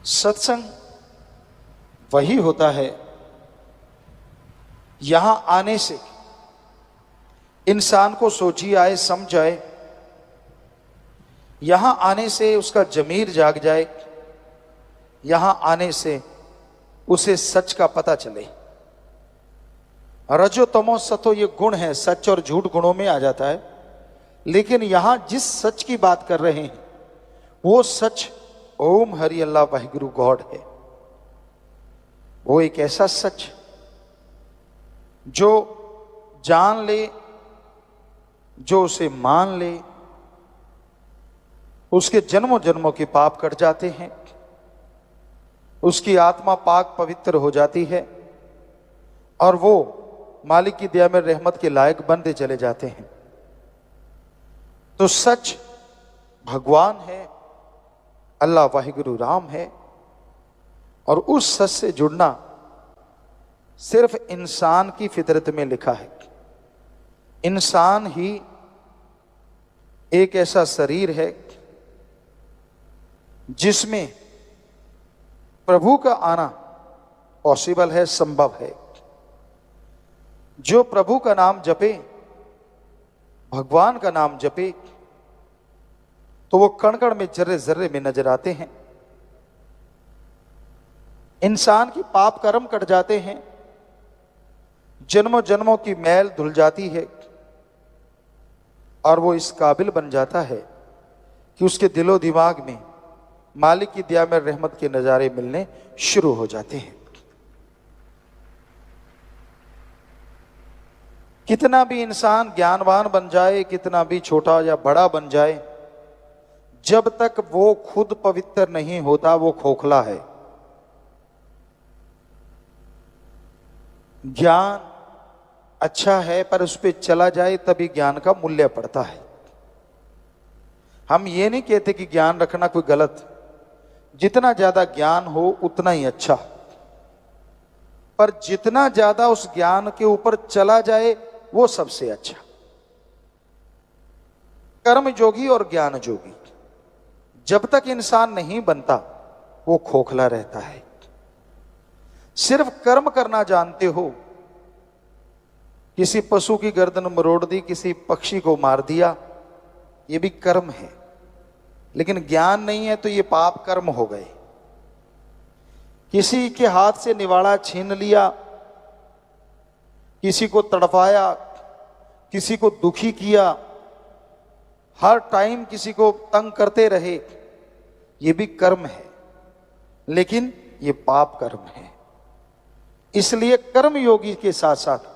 सत्संग वही होता है यहां आने से इंसान को सोची आए, समझ आए, यहां आने से उसका जमीर जाग जाए, यहां आने से उसे सच का पता चले। रजो तमो सतो ये गुण है, सच और झूठ गुणों में आ जाता है। लेकिन यहां जिस सच की बात कर रहे हैं वो सच ओम हरि अल्लाह वाहिगुरु गॉड है। वो एक ऐसा सच जो जान ले, जो उसे मान ले, उसके जन्मों जन्मों के पाप कट जाते हैं, उसकी आत्मा पाक पवित्र हो जाती है और वो मालिक की दया में रहमत के लायक बनते चले जाते हैं। तो सच भगवान है, अल्लाह वाहिगुरु राम है। और उस सच से जुड़ना सिर्फ इंसान की फितरत में लिखा है। इंसान ही एक ऐसा शरीर है जिसमें प्रभु का आना पॉसिबल है, संभव है। जो प्रभु का नाम जपे, भगवान का नाम जपे, तो वो कण कण में, जर्रे जर्रे में नजर आते हैं। इंसान की पाप कर्म कट जाते हैं, जन्मों जन्मों की मैल धुल जाती है और वो इस काबिल बन जाता है कि उसके दिलो दिमाग में मालिक की दया में रहमत के नजारे मिलने शुरू हो जाते हैं। कितना भी इंसान ज्ञानवान बन जाए, कितना भी छोटा या बड़ा बन जाए, जब तक वो खुद पवित्र नहीं होता वो खोखला है। ज्ञान अच्छा है पर उस पर चला जाए तभी ज्ञान का मूल्य पड़ता है। हम ये नहीं कहते कि ज्ञान रखना कोई गलत, जितना ज्यादा ज्ञान हो उतना ही अच्छा, पर जितना ज्यादा उस ज्ञान के ऊपर चला जाए वो सबसे अच्छा। कर्म जोगी और ज्ञान जोगी जब तक इंसान नहीं बनता वो खोखला रहता है। सिर्फ कर्म करना जानते हो, किसी पशु की गर्दन मरोड़ दी, किसी पक्षी को मार दिया, ये भी कर्म है। लेकिन ज्ञान नहीं है तो ये पाप कर्म हो गए। किसी के हाथ से निवाड़ा छीन लिया, किसी को तड़पाया, किसी को दुखी किया, हर टाइम किसी को तंग करते रहे, ये भी कर्म है, लेकिन ये पाप कर्म है। इसलिए कर्म योगी के साथ साथ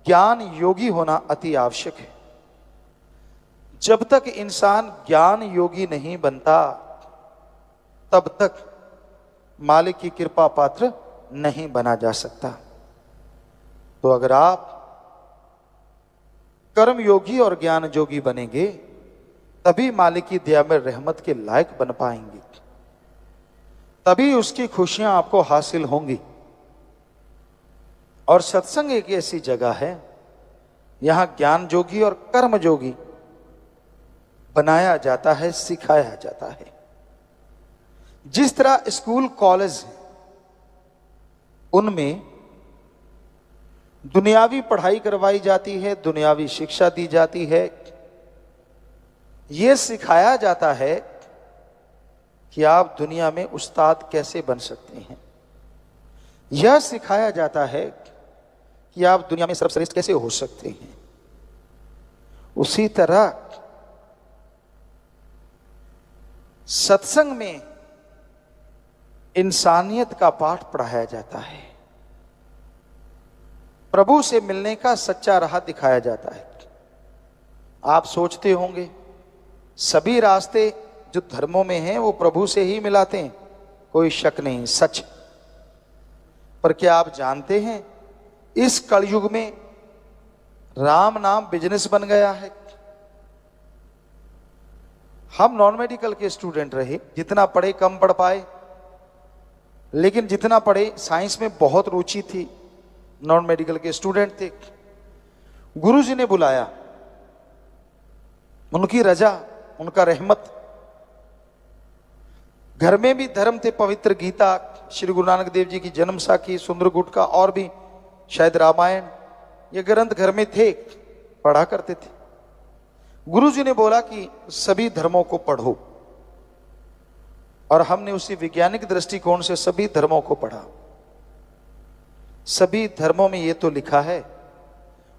ज्ञान योगी होना अति आवश्यक है। जब तक इंसान ज्ञान योगी नहीं बनता तब तक मालिक की कृपा पात्र नहीं बना जा सकता। तो अगर आप कर्म योगी और ज्ञान योगी बनेंगे तभी मालिक की दया में रहमत के लायक बन पाएंगे, तभी उसकी खुशियां आपको हासिल होंगी। और सत्संग एक ऐसी जगह है यहां ज्ञान जोगी और कर्म जोगी बनाया जाता है, सिखाया जाता है। जिस तरह स्कूल कॉलेज उनमें दुनियावी पढ़ाई करवाई जाती है, दुनियावी शिक्षा दी जाती है, यह सिखाया जाता है कि आप दुनिया में उस्ताद कैसे बन सकते हैं। यह सिखाया जाता है कि आप दुनिया में सर्वश्रेष्ठ कैसे हो सकते हैं। उसी तरह सत्संग में इंसानियत का पाठ पढ़ाया जाता है, प्रभु से मिलने का सच्चा राह दिखाया जाता है। आप सोचते होंगे सभी रास्ते जो धर्मों में हैं वो प्रभु से ही मिलाते हैं, कोई शक नहीं, सच। पर क्या आप जानते हैं इस कलयुग में राम नाम बिजनेस बन गया है। हम नॉन मेडिकल के स्टूडेंट रहे, जितना पढ़े कम पढ़ पाए, लेकिन जितना पढ़े साइंस में बहुत रुचि थी। नॉन मेडिकल के स्टूडेंट थे, गुरुजी ने बुलाया, उनकी रजा, उनका रहमत, घर में भी धर्म थे, पवित्र गीता, श्री गुरु नानक देव जी की जन्म साखी, सुंदर गुटका और भी शायद रामायण, ये ग्रंथ घर में थे, पढ़ा करते थे। गुरु जी ने बोला कि सभी धर्मों को पढ़ो, और हमने उसी वैज्ञानिक दृष्टिकोण से सभी धर्मों को पढ़ा। सभी धर्मों में ये तो लिखा है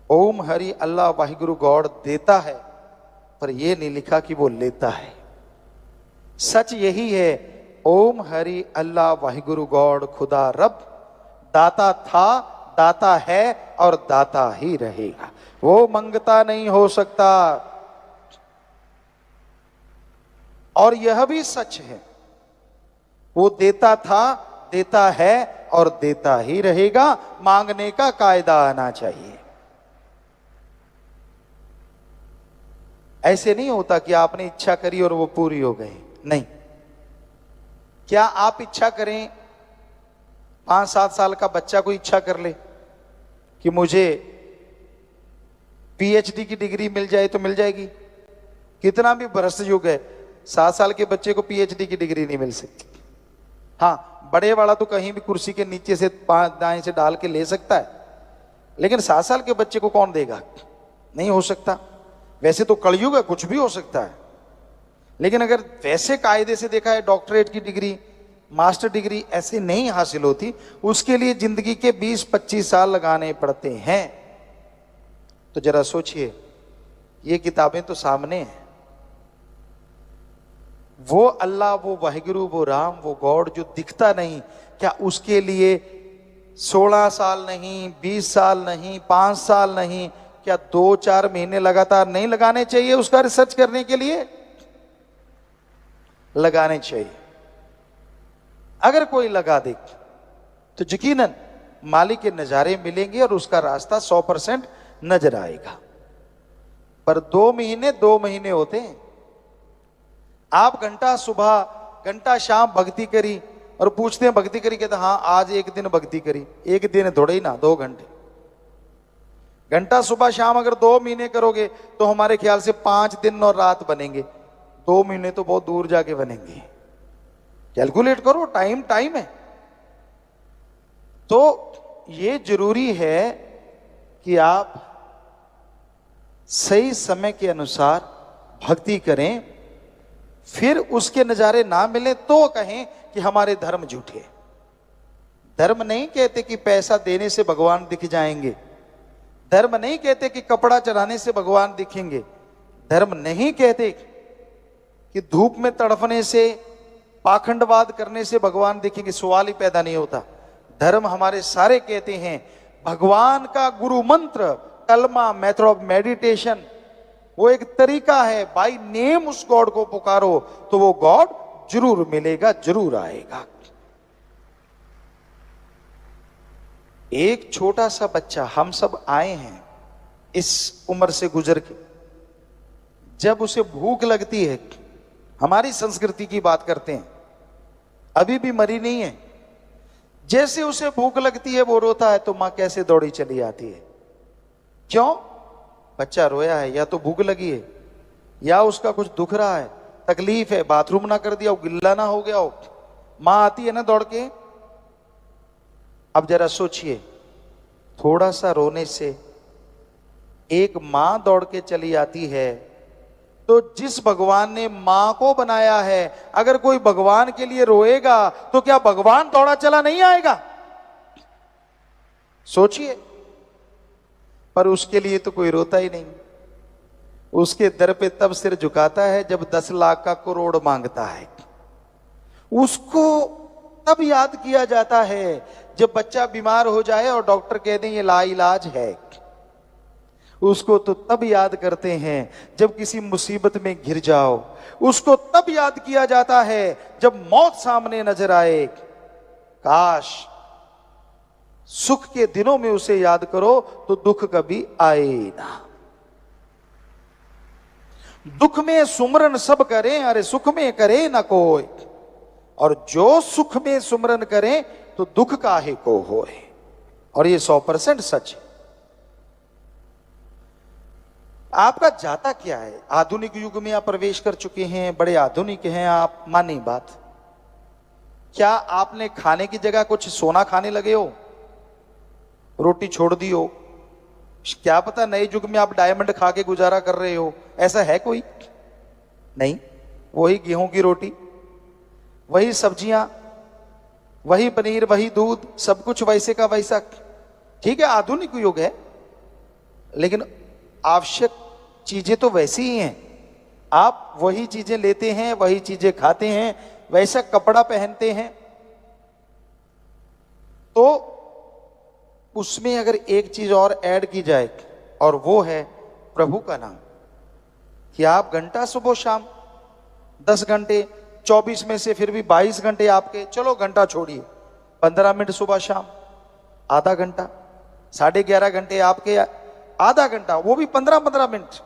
ओम हरि अल्लाह वाहिगुरु गॉड देता है, पर यह नहीं लिखा कि वो लेता है। सच यही है, ओम हरि अल्लाह वाहिगुरु गॉड खुदा रब दाता था, दाता है और दाता ही रहेगा, वो मंगता नहीं हो सकता। और यह भी सच है, वो देता था, देता है और देता ही रहेगा, मांगने का कायदा आना चाहिए। ऐसे नहीं होता कि आपने इच्छा करी और वो पूरी हो गई, नहीं। क्या आप इच्छा करें, 5-7 साल का बच्चा कोई इच्छा कर ले कि मुझे पीएचडी की डिग्री मिल जाए तो मिल जाएगी? कितना भी भ्रष्ट युग है, 7 साल के बच्चे को पीएचडी की डिग्री नहीं मिल सकती। हाँ, बड़े वाला तो कहीं भी कुर्सी के नीचे से दाएं से डाल के ले सकता है, लेकिन 7 साल के बच्चे को कौन देगा? नहीं हो सकता। वैसे तो कलयुग है, कुछ भी हो सकता है, लेकिन अगर वैसे कायदे से देखा है, डॉक्टरेट की डिग्री, मास्टर डिग्री ऐसे नहीं हासिल होती, उसके लिए जिंदगी के 20-25 साल लगाने पड़ते हैं। तो जरा सोचिए, ये किताबें तो सामने हैं, वो अल्लाह, वो वाहिगुरु, वो राम, वो गॉड जो दिखता नहीं, क्या उसके लिए 16 साल नहीं, 20 साल नहीं, 5 साल नहीं, क्या 2-4 महीने लगातार नहीं लगाने चाहिए उसका रिसर्च करने के लिए? लगाने चाहिए। अगर कोई लगा दे तो यकीनन मालिक के नजारे मिलेंगे और उसका रास्ता 100% नजर आएगा। पर 2 महीने होते हैं। आप घंटा सुबह घंटा शाम भक्ति करी और पूछते हैं भक्ति करी, कहते हाँ आज एक दिन भक्ति करी। एक दिन थोड़े ही ना, 2 घंटे। घंटा सुबह शाम अगर 2 महीने करोगे तो हमारे ख्याल से 5 दिन और रात बनेंगे। 2 महीने तो बहुत दूर जाके बनेंगे। कैलकुलेट करो, टाइम है। तो ये जरूरी है कि आप सही समय के अनुसार भक्ति करें, फिर उसके नजारे ना मिले तो कहें कि हमारे धर्म झूठे। धर्म नहीं कहते कि पैसा देने से भगवान दिख जाएंगे। धर्म नहीं कहते कि कपड़ा चढ़ाने से भगवान दिखेंगे। धर्म नहीं कहते कि धूप में तड़फने से, पाखंडवाद करने से भगवान दिखेंगे। सवाल ही पैदा नहीं होता। धर्म हमारे सारे कहते हैं भगवान का गुरु मंत्र, कलमा, मेथड ऑफ मेडिटेशन, वो एक तरीका है। बाय नेम उस गॉड को पुकारो तो वो गॉड जरूर मिलेगा, जरूर आएगा। एक छोटा सा बच्चा, हम सब आए हैं इस उम्र से गुजर के, जब उसे भूख लगती है, हमारी संस्कृति की बात करते हैं, अभी भी मरी नहीं है, जैसे उसे भूख लगती है वो रोता है तो मां कैसे दौड़ी चली आती है। क्यों? बच्चा रोया है, या तो भूख लगी है, या उसका कुछ दुख रहा है, तकलीफ है, बाथरूम ना कर दिया हो, गिल्ला ना हो गया हो, मां आती है ना दौड़ के। अब जरा सोचिए, थोड़ा सा रोने से एक मां दौड़ के चली आती है, तो जिस भगवान ने मां को बनाया है, अगर कोई भगवान के लिए रोएगा तो क्या भगवान दौड़ा चला नहीं आएगा? सोचिए। पर उसके लिए तो कोई रोता ही नहीं। उसके दर पे तब सिर झुकाता है जब 10 लाख का करोड़ मांगता है। उसको तब याद किया जाता है जब बच्चा बीमार हो जाए और डॉक्टर कह दें ये लाइलाज है। उसको तो तब याद करते हैं जब किसी मुसीबत में घिर जाओ। उसको तब याद किया जाता है जब मौत सामने नजर आए। काश सुख के दिनों में उसे याद करो तो दुख कभी आए ना। दुख में सुमरन सब करें, अरे सुख में करे ना कोई, और जो सुख में सुमरन करें तो दुख काहे को होए। और ये 100% सच है। आपका जाता क्या है? आधुनिक युग में आप प्रवेश कर चुके हैं, बड़े आधुनिक हैं आप, मानी बात। क्या आपने खाने की जगह कुछ सोना खाने लगे हो, रोटी छोड़ दी हो? क्या पता नए युग में आप डायमंड खा के गुजारा कर रहे हो, ऐसा है कोई? नहीं। वही गेहूं की रोटी, वही सब्जियां, वही पनीर, वही दूध, सब कुछ वैसे का वैसा। ठीक है, आधुनिक युग है, लेकिन आवश्यक चीजें तो वैसी ही हैं। आप वही चीजें लेते हैं, वही चीजें खाते हैं, वैसा कपड़ा पहनते हैं। तो उसमें अगर एक चीज और ऐड की जाए, और वो है प्रभु का नाम, कि आप घंटा सुबह शाम 10 घंटे, 24 में से फिर भी 22 घंटे आपके, चलो घंटा छोड़िए, 15 मिनट सुबह शाम, आधा घंटा, 11.5 घंटे आपके, आधा घंटा, वो भी 15-15 मिनट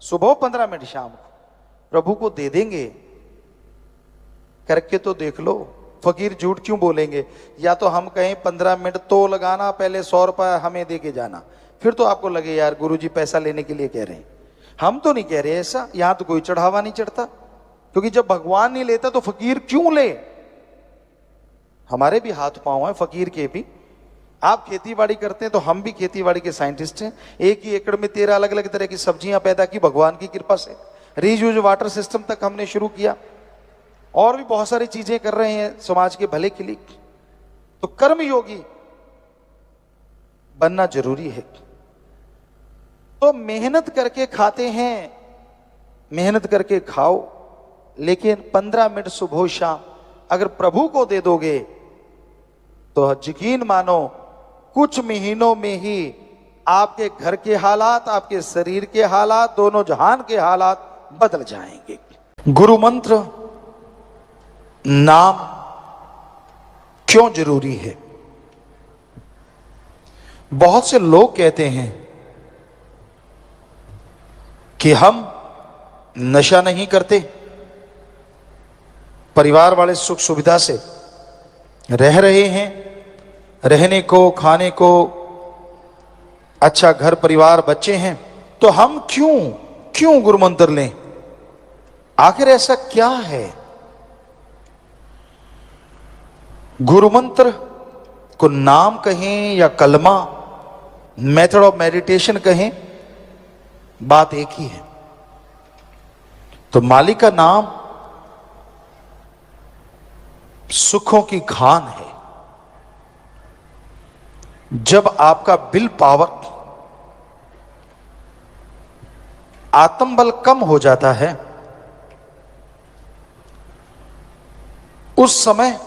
सुबह, 15 मिनट शाम को प्रभु को दे देंगे। करके तो देख लो, फकीर झूठ क्यों बोलेंगे? या तो हम कहें 15 मिनट तो लगाना, पहले 100 रुपया हमें दे के जाना, फिर तो आपको लगे यार गुरुजी पैसा लेने के लिए कह रहे हैं। हम तो नहीं कह रहे ऐसा, यहां तो कोई चढ़ावा नहीं चढ़ता, क्योंकि जब भगवान नहीं लेता तो फकीर क्यों ले? हमारे भी हाथ पांव हैं फकीर के भी। आप खेती बाड़ी करते हैं तो हम भी खेती बाड़ी के साइंटिस्ट हैं। एक ही एकड़ में 13 अलग अलग तरह की सब्जियां पैदा की भगवान की कृपा से। रीयूज वाटर सिस्टम तक हमने शुरू किया, और भी बहुत सारी चीजें कर रहे हैं समाज के भले के लिए। तो कर्म योगी बनना जरूरी है। तो मेहनत करके खाते हैं, मेहनत करके खाओ, लेकिन 15 मिनट सुबह शाम अगर प्रभु को दे दोगे तो यकीन मानो कुछ महीनों में ही आपके घर के हालात, आपके शरीर के हालात, दोनों जहान के हालात बदल जाएंगे। गुरु मंत्र नाम क्यों जरूरी है? बहुत से लोग कहते हैं कि हम नशा नहीं करते, परिवार वाले सुख सुविधा से रह रहे हैं, रहने को, खाने को, अच्छा घर परिवार बच्चे हैं, तो हम क्यों गुरु मंत्र लें? आखिर ऐसा क्या है? गुरु मंत्र को नाम कहें या कलमा, मेथड ऑफ मेडिटेशन कहें, बात एक ही है। तो मालिक का नाम सुखों की खान है। जब आपका विल पावर, आत्मबल कम हो जाता है, उस समय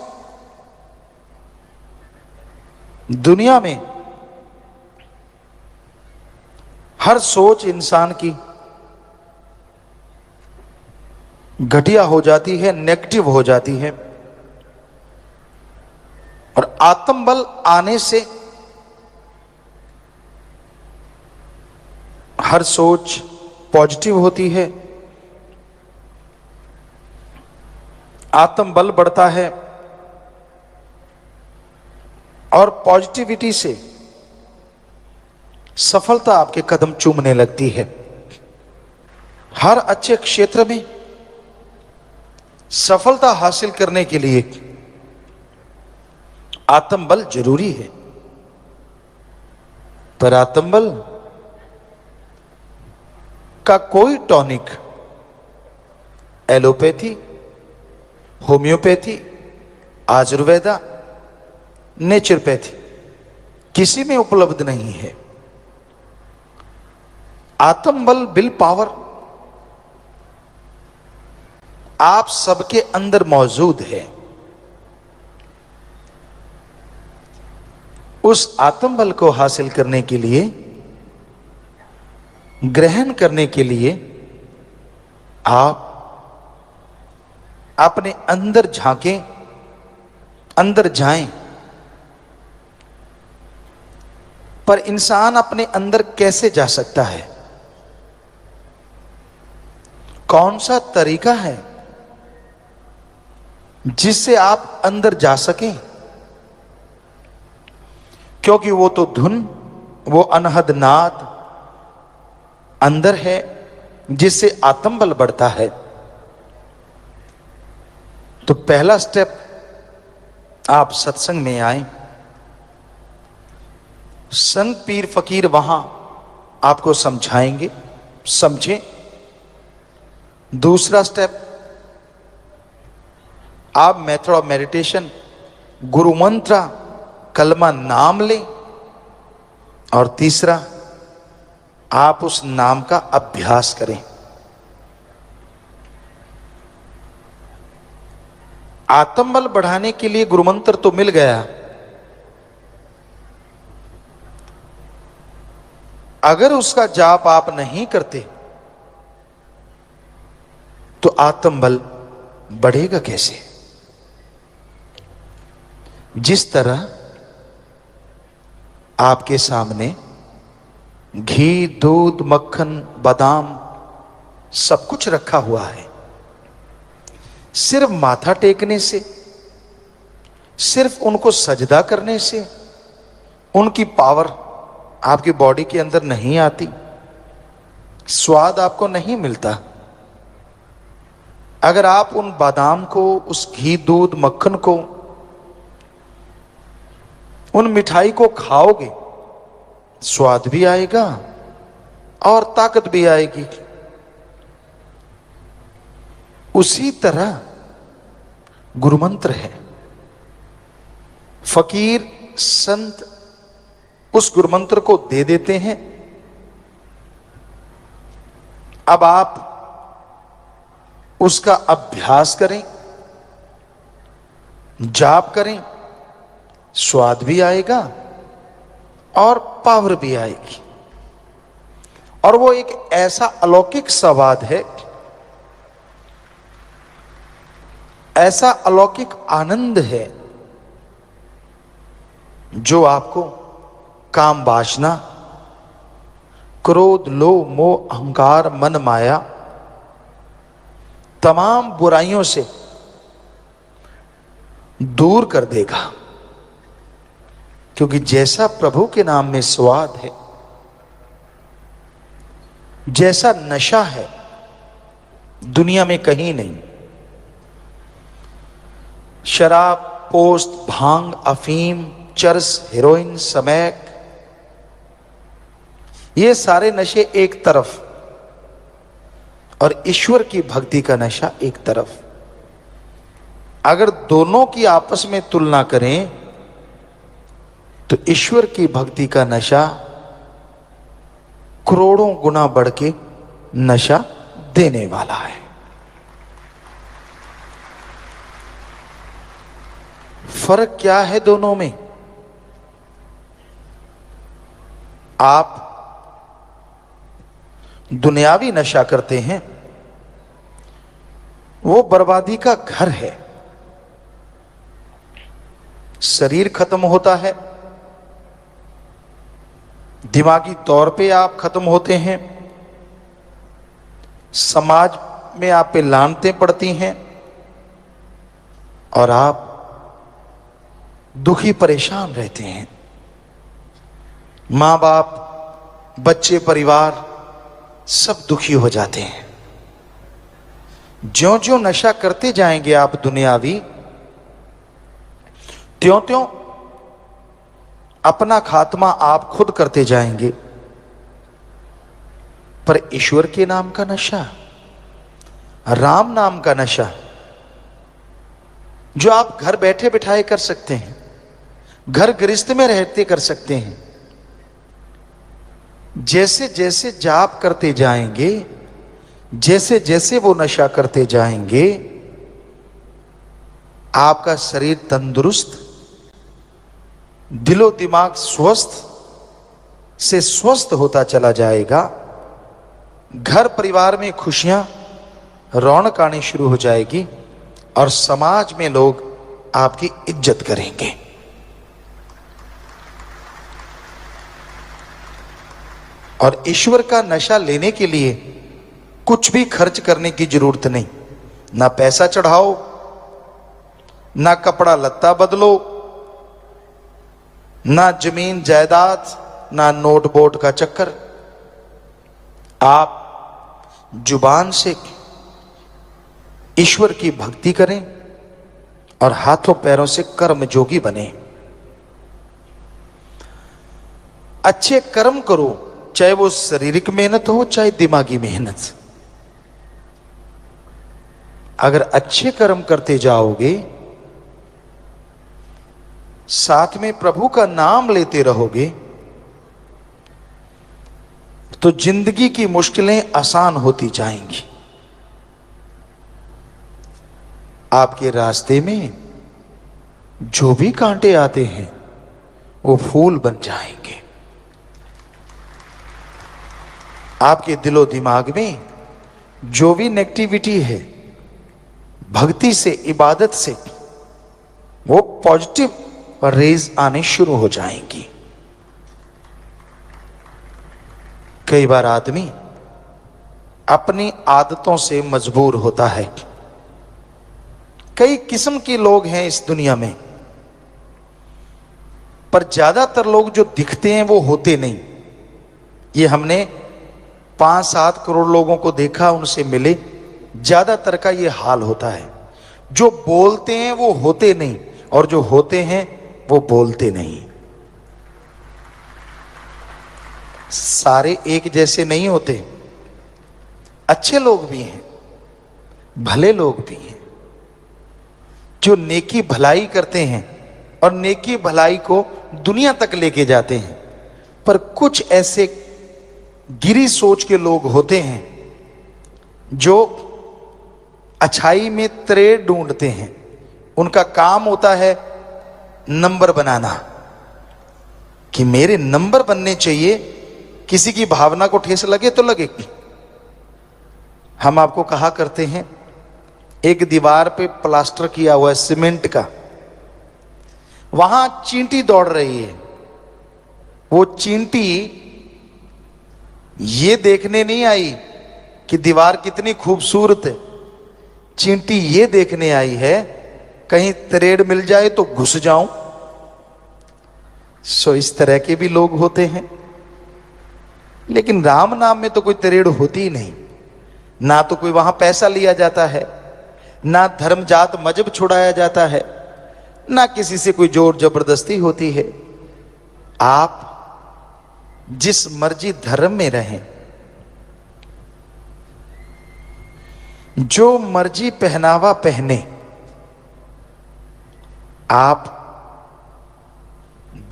दुनिया में हर सोच इंसान की घटिया हो जाती है, नेगेटिव हो जाती है। और आत्मबल आने से हर सोच पॉजिटिव होती है, आत्मबल बढ़ता है, और पॉजिटिविटी से सफलता आपके कदम चूमने लगती है। हर अच्छे क्षेत्र में सफलता हासिल करने के लिए आत्मबल जरूरी है। पर आत्मबल का कोई tonic allopathy, homeopathy, Ayurveda, naturopathy किसी में उपलब्ध नहीं है। आत्मबल, विल पावर आप सबके अंदर मौजूद है। उस आत्मबल को हासिल करने के लिए, ग्रहण करने के लिए आप अपने अंदर झांकें, अंदर जाएं। पर इंसान अपने अंदर कैसे जा सकता है? कौन सा तरीका है जिससे आप अंदर जा सकें? क्योंकि वो तो धुन, वो अनहद नाद अंदर है जिससे आत्मबल बढ़ता है। तो पहला स्टेप आप सत्संग में आए, संत पीर फकीर वहां आपको समझाएंगे, समझें। दूसरा स्टेप, आप मेथड ऑफ मेडिटेशन, गुरु मंत्र, कलमा नाम लें। और तीसरा, आप उस नाम का अभ्यास करें। आत्मबल बढ़ाने के लिए गुरु मंत्र तो मिल गया, अगर उसका जाप आप नहीं करते तो आत्मबल बढ़ेगा कैसे? जिस तरह आपके सामने घी, दूध, मक्खन, बादाम सब कुछ रखा हुआ है, सिर्फ माथा टेकने से, सिर्फ उनको सजदा करने से उनकी पावर आपकी बॉडी के अंदर नहीं आती, स्वाद आपको नहीं मिलता। अगर आप उन बादाम को, उस घी, दूध, मक्खन को, उन मिठाई को खाओगे, स्वाद भी आएगा और ताकत भी आएगी। उसी तरह गुरु मंत्र है। फकीर, संत उस गुरु मंत्र को दे देते हैं। अब आप उसका अभ्यास करें, जाप करें, स्वाद भी आएगा और पावर भी आएगी। और वो एक ऐसा अलौकिक स्वाद है, ऐसा अलौकिक आनंद है जो आपको काम, वासना, क्रोध, लोभ, मोह, अहंकार, मन, माया, तमाम बुराइयों से दूर कर देगा। क्योंकि जैसा प्रभु के नाम में स्वाद है, जैसा नशा है, दुनिया में कहीं नहीं। शराब, पोस्त, भांग, अफीम, चरस, हेरोइन, स्मैक, ये सारे नशे एक तरफ और ईश्वर की भक्ति का नशा एक तरफ। अगर दोनों की आपस में तुलना करें तो ईश्वर की भक्ति का नशा करोड़ों गुना बढ़ के नशा देने वाला है। फर्क क्या है दोनों में? आप दुनियावी नशा करते हैं, वो बर्बादी का घर है। शरीर खत्म होता है, दिमागी तौर पे आप खत्म होते हैं, समाज में आप पे लानतें पड़ती हैं और आप दुखी परेशान रहते हैं। मां बाप, बच्चे, परिवार सब दुखी हो जाते हैं। ज्यों ज्यों नशा करते जाएंगे आप दुनियावी, त्यों त्यों अपना खात्मा आप खुद करते जाएंगे। पर ईश्वर के नाम का नशा, राम नाम का नशा, जो आप घर बैठे बिठाए कर सकते हैं, घर गृहस्थ में रहते कर सकते हैं, जैसे जैसे जाप करते जाएंगे, जैसे जैसे वो नशा करते जाएंगे, आपका शरीर तंदुरुस्त, दिलो दिमाग स्वस्थ से स्वस्थ होता चला जाएगा। घर परिवार में खुशियां, रौनक आनी शुरू हो जाएगी और समाज में लोग आपकी इज्जत करेंगे। और ईश्वर का नशा लेने के लिए कुछ भी खर्च करने की जरूरत नहीं। ना पैसा चढ़ाओ, ना कपड़ा लत्ता बदलो, ना जमीन जायदाद, ना नोट बोट का चक्कर। आप जुबान से ईश्वर की भक्ति करें और हाथों पैरों से कर्म जोगी बने। अच्छे कर्म करो, चाहे वो शारीरिक मेहनत हो चाहे दिमागी मेहनत। अगर अच्छे कर्म करते जाओगे, साथ में प्रभु का नाम लेते रहोगे, तो जिंदगी की मुश्किलें आसान होती जाएंगी। आपके रास्ते में जो भी कांटे आते हैं वो फूल बन जाएंगे। आपके दिलो दिमाग में जो भी नेगेटिविटी है, भक्ति से, इबादत से वो पॉजिटिव रेज आने शुरू हो जाएंगी। कई बार आदमी अपनी आदतों से मजबूर होता है। कई किस्म के लोग हैं इस दुनिया में, पर ज्यादातर लोग जो दिखते हैं वो होते नहीं। ये हमने 5-7 करोड़ लोगों को देखा, उनसे मिले, ज्यादातर का ये हाल होता है। जो बोलते हैं वो होते नहीं, और जो होते हैं वो बोलते नहीं। सारे एक जैसे नहीं होते। अच्छे लोग भी हैं, भले लोग भी हैं, जो नेकी भलाई करते हैं और नेकी भलाई को दुनिया तक लेके जाते हैं। पर कुछ ऐसे गिरी सोच के लोग होते हैं जो अच्छाई में त्रेड़ ढूंढते हैं। उनका काम होता है नंबर बनाना, कि मेरे नंबर बनने चाहिए, किसी की भावना को ठेस लगे तो लगेगी। हम आपको कहा करते हैं, एक दीवार पे प्लास्टर किया हुआ है सीमेंट का, वहां चींटी दौड़ रही है। वो चींटी ये देखने नहीं आई कि दीवार कितनी खूबसूरत है, चींटी ये देखने आई है कहीं त्रेड़ मिल जाए तो घुस जाऊं। सो इस तरह के भी लोग होते हैं। लेकिन राम नाम में तो कोई त्रेड़ होती ही नहीं। ना तो कोई वहां पैसा लिया जाता है, ना धर्म जात मजहब छुड़ाया जाता है, ना किसी से कोई जोर जबरदस्ती होती है। आप जिस मर्जी धर्म में रहें, जो मर्जी पहनावा पहने, आप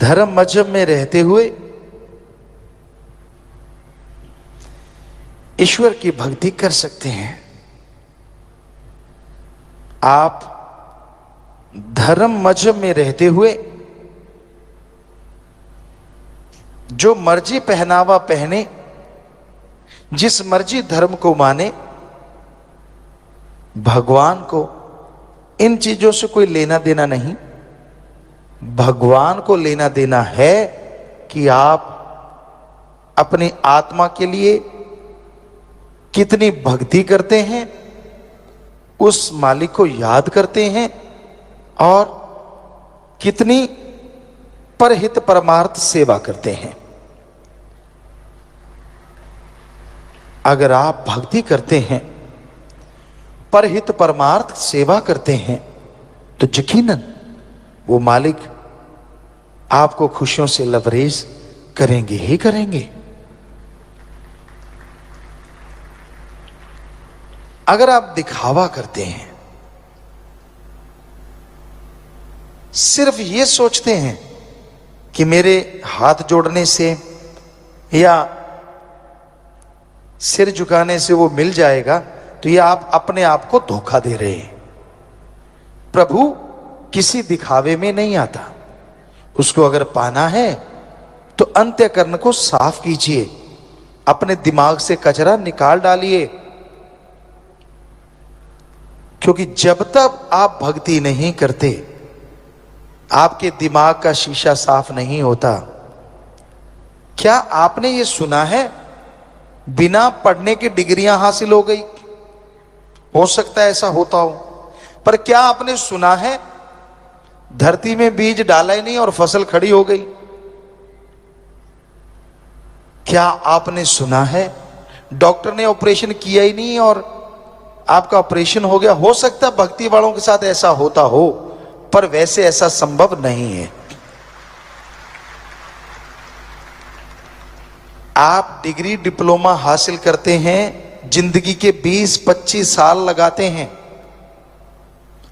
धर्म मजहब में रहते हुए ईश्वर की भक्ति कर सकते हैं। आप धर्म मजहब में रहते हुए जो मर्जी पहनावा पहने, जिस मर्जी धर्म को माने, भगवान को इन चीजों से कोई लेना देना नहीं। भगवान को लेना देना है कि आप अपनी आत्मा के लिए कितनी भक्ति करते हैं, उस मालिक को याद करते हैं, और कितनी परहित परमार्थ सेवा करते हैं। अगर आप भक्ति करते हैं, परहित परमार्थ सेवा करते हैं, तो यकीनन वो मालिक आपको खुशियों से लबरेज करेंगे ही करेंगे। अगर आप दिखावा करते हैं, सिर्फ ये सोचते हैं कि मेरे हाथ जोड़ने से या सिर झुकाने से वो मिल जाएगा, तो ये आप अपने आप को धोखा दे रहे हैं। प्रभु किसी दिखावे में नहीं आता। उसको अगर पाना है तो अंतःकरण को साफ कीजिए, अपने दिमाग से कचरा निकाल डालिए। क्योंकि जब तक आप भक्ति नहीं करते, आपके दिमाग का शीशा साफ नहीं होता। क्या आपने ये सुना है, बिना पढ़ने की डिग्रियां हासिल हो गई? हो सकता है ऐसा होता हो, पर क्या आपने सुना है धरती में बीज डाला ही नहीं और फसल खड़ी हो गई? क्या आपने सुना है डॉक्टर ने ऑपरेशन किया ही नहीं और आपका ऑपरेशन हो गया? हो सकता है भक्ति वालों के साथ ऐसा होता हो, पर वैसे ऐसा संभव नहीं है। आप डिग्री डिप्लोमा हासिल करते हैं, जिंदगी के 20-25 साल लगाते हैं,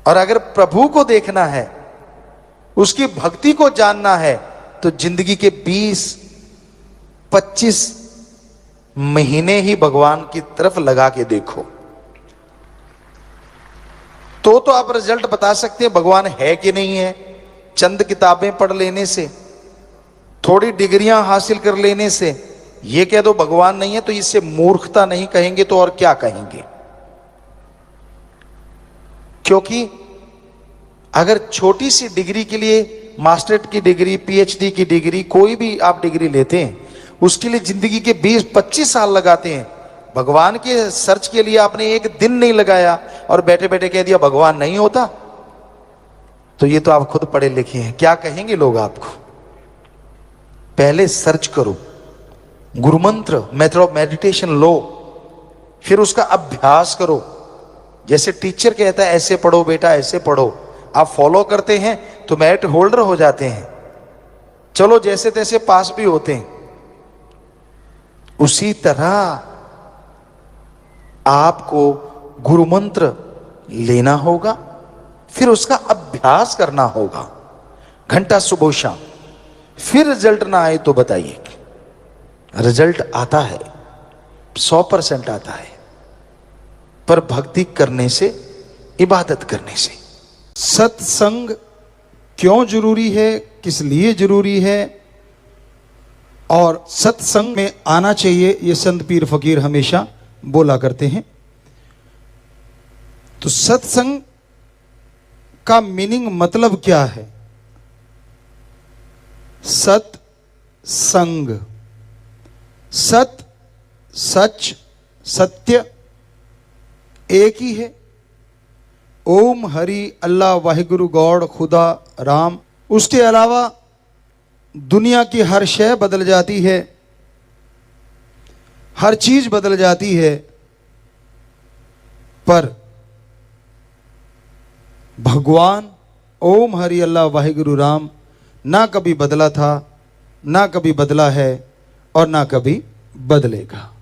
और अगर प्रभु को देखना है, उसकी भक्ति को जानना है, तो जिंदगी के 20-25 महीने ही भगवान की तरफ लगा के देखो, तो आप रिजल्ट बता सकते हैं भगवान है कि नहीं है। चंद किताबें पढ़ लेने से, थोड़ी डिग्रियां हासिल कर लेने से ये कह दो भगवान नहीं है, तो इससे मूर्खता नहीं कहेंगे तो और क्या कहेंगे। क्योंकि अगर छोटी सी डिग्री के लिए, मास्टरेट की डिग्री, पीएचडी की डिग्री, कोई भी आप डिग्री लेते हैं, उसके लिए जिंदगी के 20-25 साल लगाते हैं। भगवान के सर्च के लिए आपने एक दिन नहीं लगाया और बैठे बैठे कह दिया भगवान नहीं होता, तो ये तो आप खुद पढ़े लिखे हैं, क्या कहेंगे लोग आपको। पहले सर्च करो, गुरु मंत्र, मेथड ऑफ मेडिटेशन लो, फिर उसका अभ्यास करो। जैसे टीचर कहता है ऐसे पढ़ो बेटा, ऐसे पढ़ो, आप फॉलो करते हैं तो मेरिट होल्डर हो जाते हैं, चलो जैसे तैसे पास भी होते हैं। उसी तरह आपको गुरु मंत्र लेना होगा, फिर उसका अभ्यास करना होगा, घंटा सुबह शाम। फिर रिजल्ट ना आए तो बताइए। रिजल्ट आता है, 100% आता है, पर भक्ति करने से, इबादत करने से। सत्संग क्यों जरूरी है, किस लिए जरूरी है, और सत्संग में आना चाहिए, ये संत पीर फकीर हमेशा बोला करते हैं। तो सत्संग का मीनिंग, मतलब क्या है। सत्संग, सत सच सत्य एक ही है। ओम हरि अल्लाह वाहिगुरु गॉड खुदा राम। उसके अलावा दुनिया की हर शय बदल जाती है, हर चीज बदल जाती है, पर भगवान ओम हरि अल्लाह वाहिगुरु राम ना कभी बदला था, ना कभी बदला है, और ना कभी बदलेगा।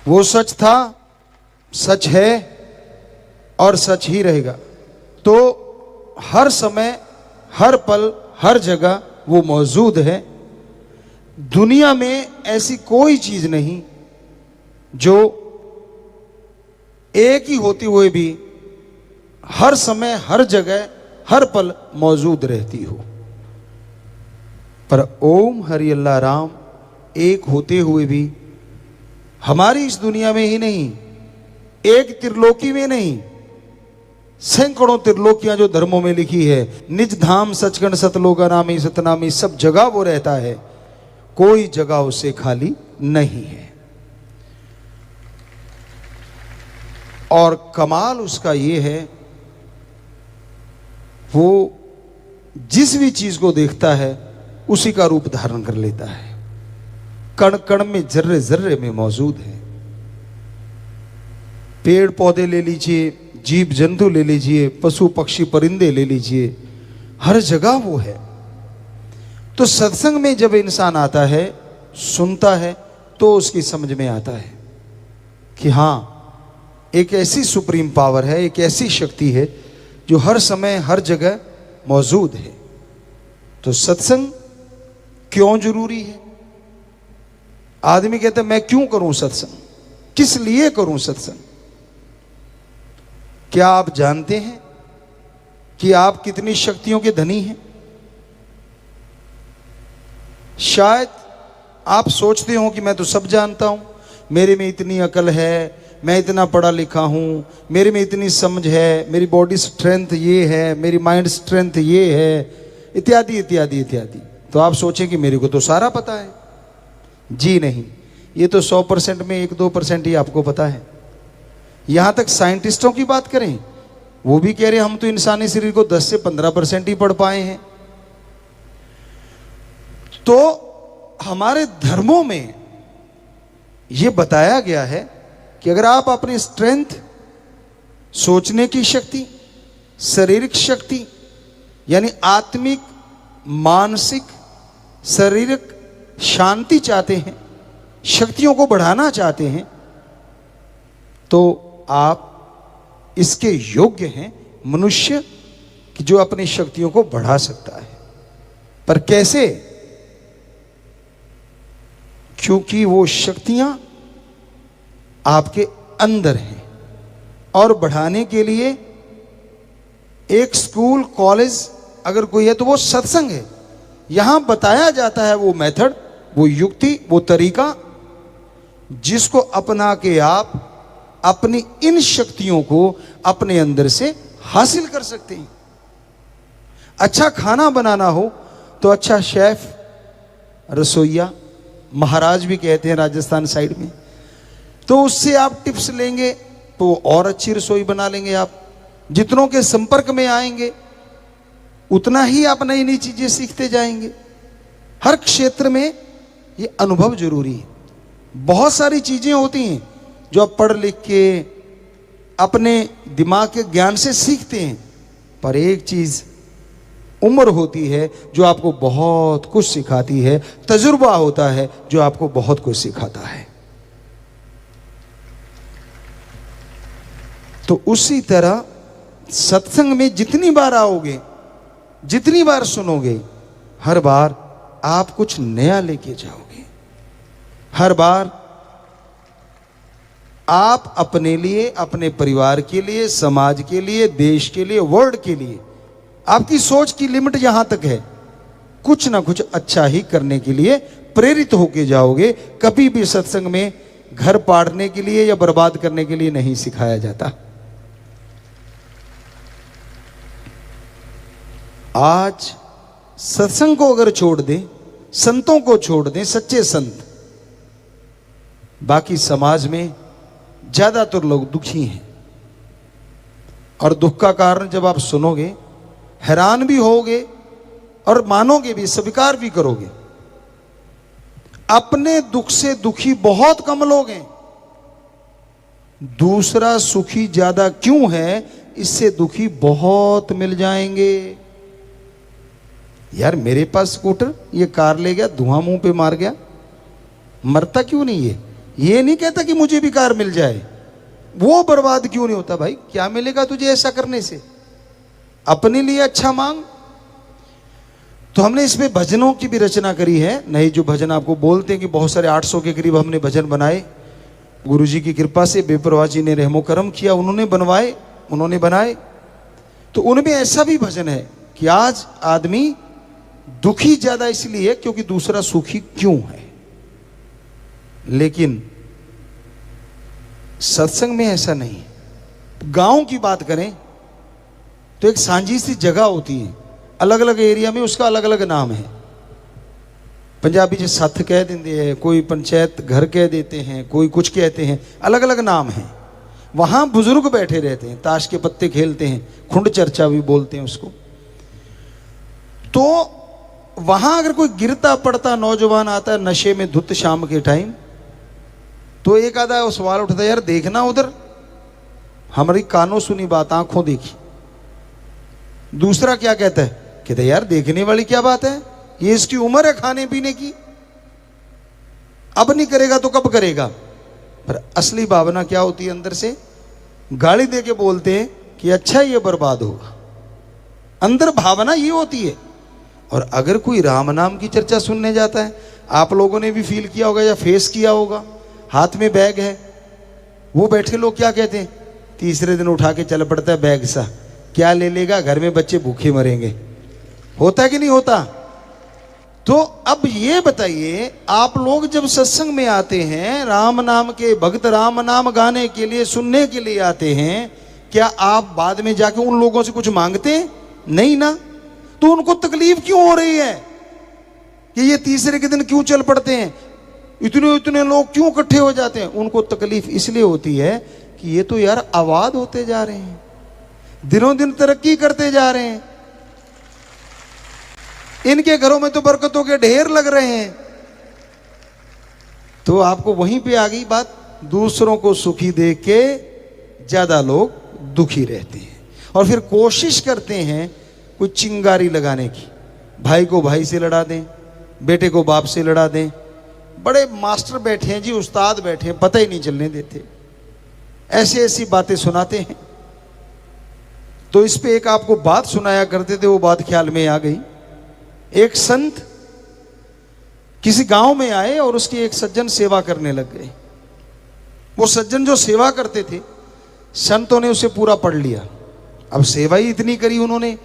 वो सच था, सच है, और सच ही रहेगा। तो हर समय, हर पल, हर जगह वो मौजूद है। दुनिया में ऐसी कोई चीज नहीं जो एक ही होते हुए भी हर समय, हर जगह, हर पल मौजूद रहती हो। पर ओम हरि अल्लाह राम एक होते हुए भी हमारी इस दुनिया में ही नहीं, एक त्रिलोकी में नहीं, सैकड़ों त्रिलोकियां जो धर्मों में लिखी है, निज धाम सचखंड सतलोका नामी सतनामी, सब जगह वो रहता है, कोई जगह उसे खाली नहीं है। और कमाल उसका ये है, वो जिस भी चीज को देखता है उसी का रूप धारण कर लेता है, कण कण में, जर्रे जर्रे में मौजूद है। पेड़ पौधे ले लीजिए, जीव जंतु ले लीजिए, पशु पक्षी परिंदे ले लीजिए, हर जगह वो है। तो सत्संग में जब इंसान आता है, सुनता है, तो उसकी समझ में आता है कि हाँ, एक ऐसी सुप्रीम पावर है, एक ऐसी शक्ति है जो हर समय, हर जगह मौजूद है। तो सत्संग क्यों जरूरी है। आदमी कहता है मैं क्यों करूं सत्संग, किस लिए करूं सत्संग। क्या आप जानते हैं कि आप कितनी शक्तियों के धनी हैं। शायद आप सोचते हो कि मैं तो सब जानता हूं, मेरे में इतनी अकल है, मैं इतना पढ़ा लिखा हूं, मेरे में इतनी समझ है, मेरी बॉडी स्ट्रेंथ ये है, मेरी माइंड स्ट्रेंथ ये है, इत्यादि इत्यादि इत्यादि। तो आप सोचें कि मेरे को तो सारा पता है। जी नहीं, ये तो 100% में 1-2% ही आपको पता है। यहां तक साइंटिस्टों की बात करें, वो भी कह रहे हैं हम तो इंसानी शरीर को 10 से 15% ही पढ़ पाए हैं। तो हमारे धर्मों में यह बताया गया है कि अगर आप अपनी स्ट्रेंथ, सोचने की शक्ति, शारीरिक शक्ति यानी आत्मिक, मानसिक, शारीरिक शांति चाहते हैं, शक्तियों को बढ़ाना चाहते हैं, तो आप इसके योग्य हैं, मनुष्य कि जो अपनी शक्तियों को बढ़ा सकता है। पर कैसे? क्योंकि वो शक्तियां आपके अंदर हैं। और बढ़ाने के लिए एक स्कूल, कॉलेज अगर कोई है तो वो सत्संग है। यहां बताया जाता है वो मेथड, वो युक्ति, वो तरीका जिसको अपना के आप अपनी इन शक्तियों को अपने अंदर से हासिल कर सकते हैं। अच्छा खाना बनाना हो तो अच्छा शेफ, रसोइया, महाराज भी कहते हैं राजस्थान साइड में, तो उससे आप टिप्स लेंगे तो और अच्छी रसोई बना लेंगे। आप जितनों के संपर्क में आएंगे उतना ही आप नई नई चीजें सीखते जाएंगे। हर क्षेत्र में ये अनुभव जरूरी है। बहुत सारी चीजें होती हैं जो आप पढ़ लिख के अपने दिमाग के ज्ञान से सीखते हैं, पर एक चीज उम्र होती है जो आपको बहुत कुछ सिखाती है, तजुर्बा होता है जो आपको बहुत कुछ सिखाता है। तो उसी तरह सत्संग में जितनी बार आओगे, जितनी बार सुनोगे, हर बार आप कुछ नया लेके जाओगे। हर बार आप अपने लिए, अपने परिवार के लिए, समाज के लिए, देश के लिए, वर्ल्ड के लिए, आपकी सोच की लिमिट यहां तक है, कुछ ना कुछ अच्छा ही करने के लिए प्रेरित होके जाओगे। कभी भी सत्संग में घर पाड़ने के लिए या बर्बाद करने के लिए नहीं सिखाया जाता। आज सत्संग को अगर छोड़ दें, संतों को छोड़ दें, सच्चे संत, बाकी समाज में ज्यादातर लोग दुखी हैं। और दुख का कारण जब आप सुनोगे, हैरान भी होगे और मानोगे भी, स्वीकार भी करोगे। अपने दुख से दुखी बहुत कम लोग हैं। दूसरा सुखी ज्यादा क्यों है, इससे दुखी बहुत मिल जाएंगे। यार मेरे पास स्कूटर, ये कार ले गया, धुआं मुंह पे मार गया, मरता क्यों नहीं है? ये नहीं कहता कि मुझे भी कार मिल जाए। वो बर्बाद क्यों नहीं होता? भाई क्या मिलेगा तुझे ऐसा करने से? अपने लिए अच्छा मांग। तो हमने इसमें भजनों की भी रचना करी है। नए जो भजन आपको बोलते हैं कि बहुत सारे 800 के करीब हमने भजन बनाए। गुरुजी की कृपा से बेपरवाह जी ने रहमो करम किया, उन्होंने बनवाए, उन्होंने बनाए। तो उनमें ऐसा भी भजन है कि आज आदमी दुखी ज्यादा इसलिए क्योंकि दूसरा सुखी क्यों है। लेकिन सत्संग में ऐसा नहीं है। गांव की बात करें तो एक सांझी सी जगह होती है, अलग अलग एरिया में उसका अलग अलग नाम है। पंजाबी च सत्थ कह देते हैं, कोई पंचायत घर कह देते हैं, कोई कुछ कहते हैं, अलग अलग नाम है। वहां बुजुर्ग बैठे रहते हैं, ताश के पत्ते खेलते हैं, खुंड चर्चा भी बोलते हैं उसको। तो वहां अगर कोई गिरता पड़ता नौजवान आता है नशे में धुत शाम के टाइम, तो एक आधा सवाल उठता है, यार देखना उधर, हमारी कानों सुनी बात आंखों देखी। दूसरा क्या कहता है? कहता है यार देखने वाली क्या बात है, ये इसकी उम्र है खाने पीने की, अब नहीं करेगा तो कब करेगा। पर असली भावना क्या होती है? अंदर से गाली दे के बोलते हैं कि अच्छा ये बर्बाद होगा। अंदर भावना ये होती है। और अगर कोई राम नाम की चर्चा सुनने जाता है, आप लोगों ने भी फील किया होगा या फेस किया होगा, हाथ में बैग है, वो बैठे लोग क्या कहते हैं? तीसरे दिन उठा के चल पड़ता है बैग सा, क्या ले लेगा, घर में बच्चे भूखे मरेंगे। होता कि नहीं होता? तो अब ये बताइए, आप लोग जब सत्संग में आते हैं, राम नाम के भक्त राम नाम गाने के लिए, सुनने के लिए आते हैं, क्या आप बाद में जाके उन लोगों से कुछ मांगते हैं? नहीं ना। तो उनको तकलीफ क्यों हो रही है कि ये तीसरे के दिन क्यों चल पड़ते हैं, इतने इतने लोग क्यों इकट्ठे हो जाते हैं? उनको तकलीफ इसलिए होती है कि ये तो यार आबाद होते जा रहे हैं, दिनों दिन तरक्की करते जा रहे हैं, इनके घरों में तो बरकतों के ढेर लग रहे हैं। तो आपको वहीं पे आ गई बात, दूसरों को सुखी देख के ज्यादा लोग दुखी रहते हैं। और फिर कोशिश करते हैं कोई चिंगारी लगाने की, भाई को भाई से लड़ा दें, बेटे को बाप से लड़ा दें। बड़े मास्टर बैठे हैं जी, उस्ताद बैठे हैं, पता ही नहीं चलने देते, ऐसी ऐसी बातें सुनाते हैं। तो इस पे एक आपको बात सुनाया करते थे, वो बात ख्याल में आ गई। एक संत किसी गांव में आए और उसकी एक सज्जन सेवा करने लग गए। वो सज्जन जो सेवा करते थे, संतों ने उसे पूरा पढ़ लिया। अब सेवा ही इतनी करी उन्होंने,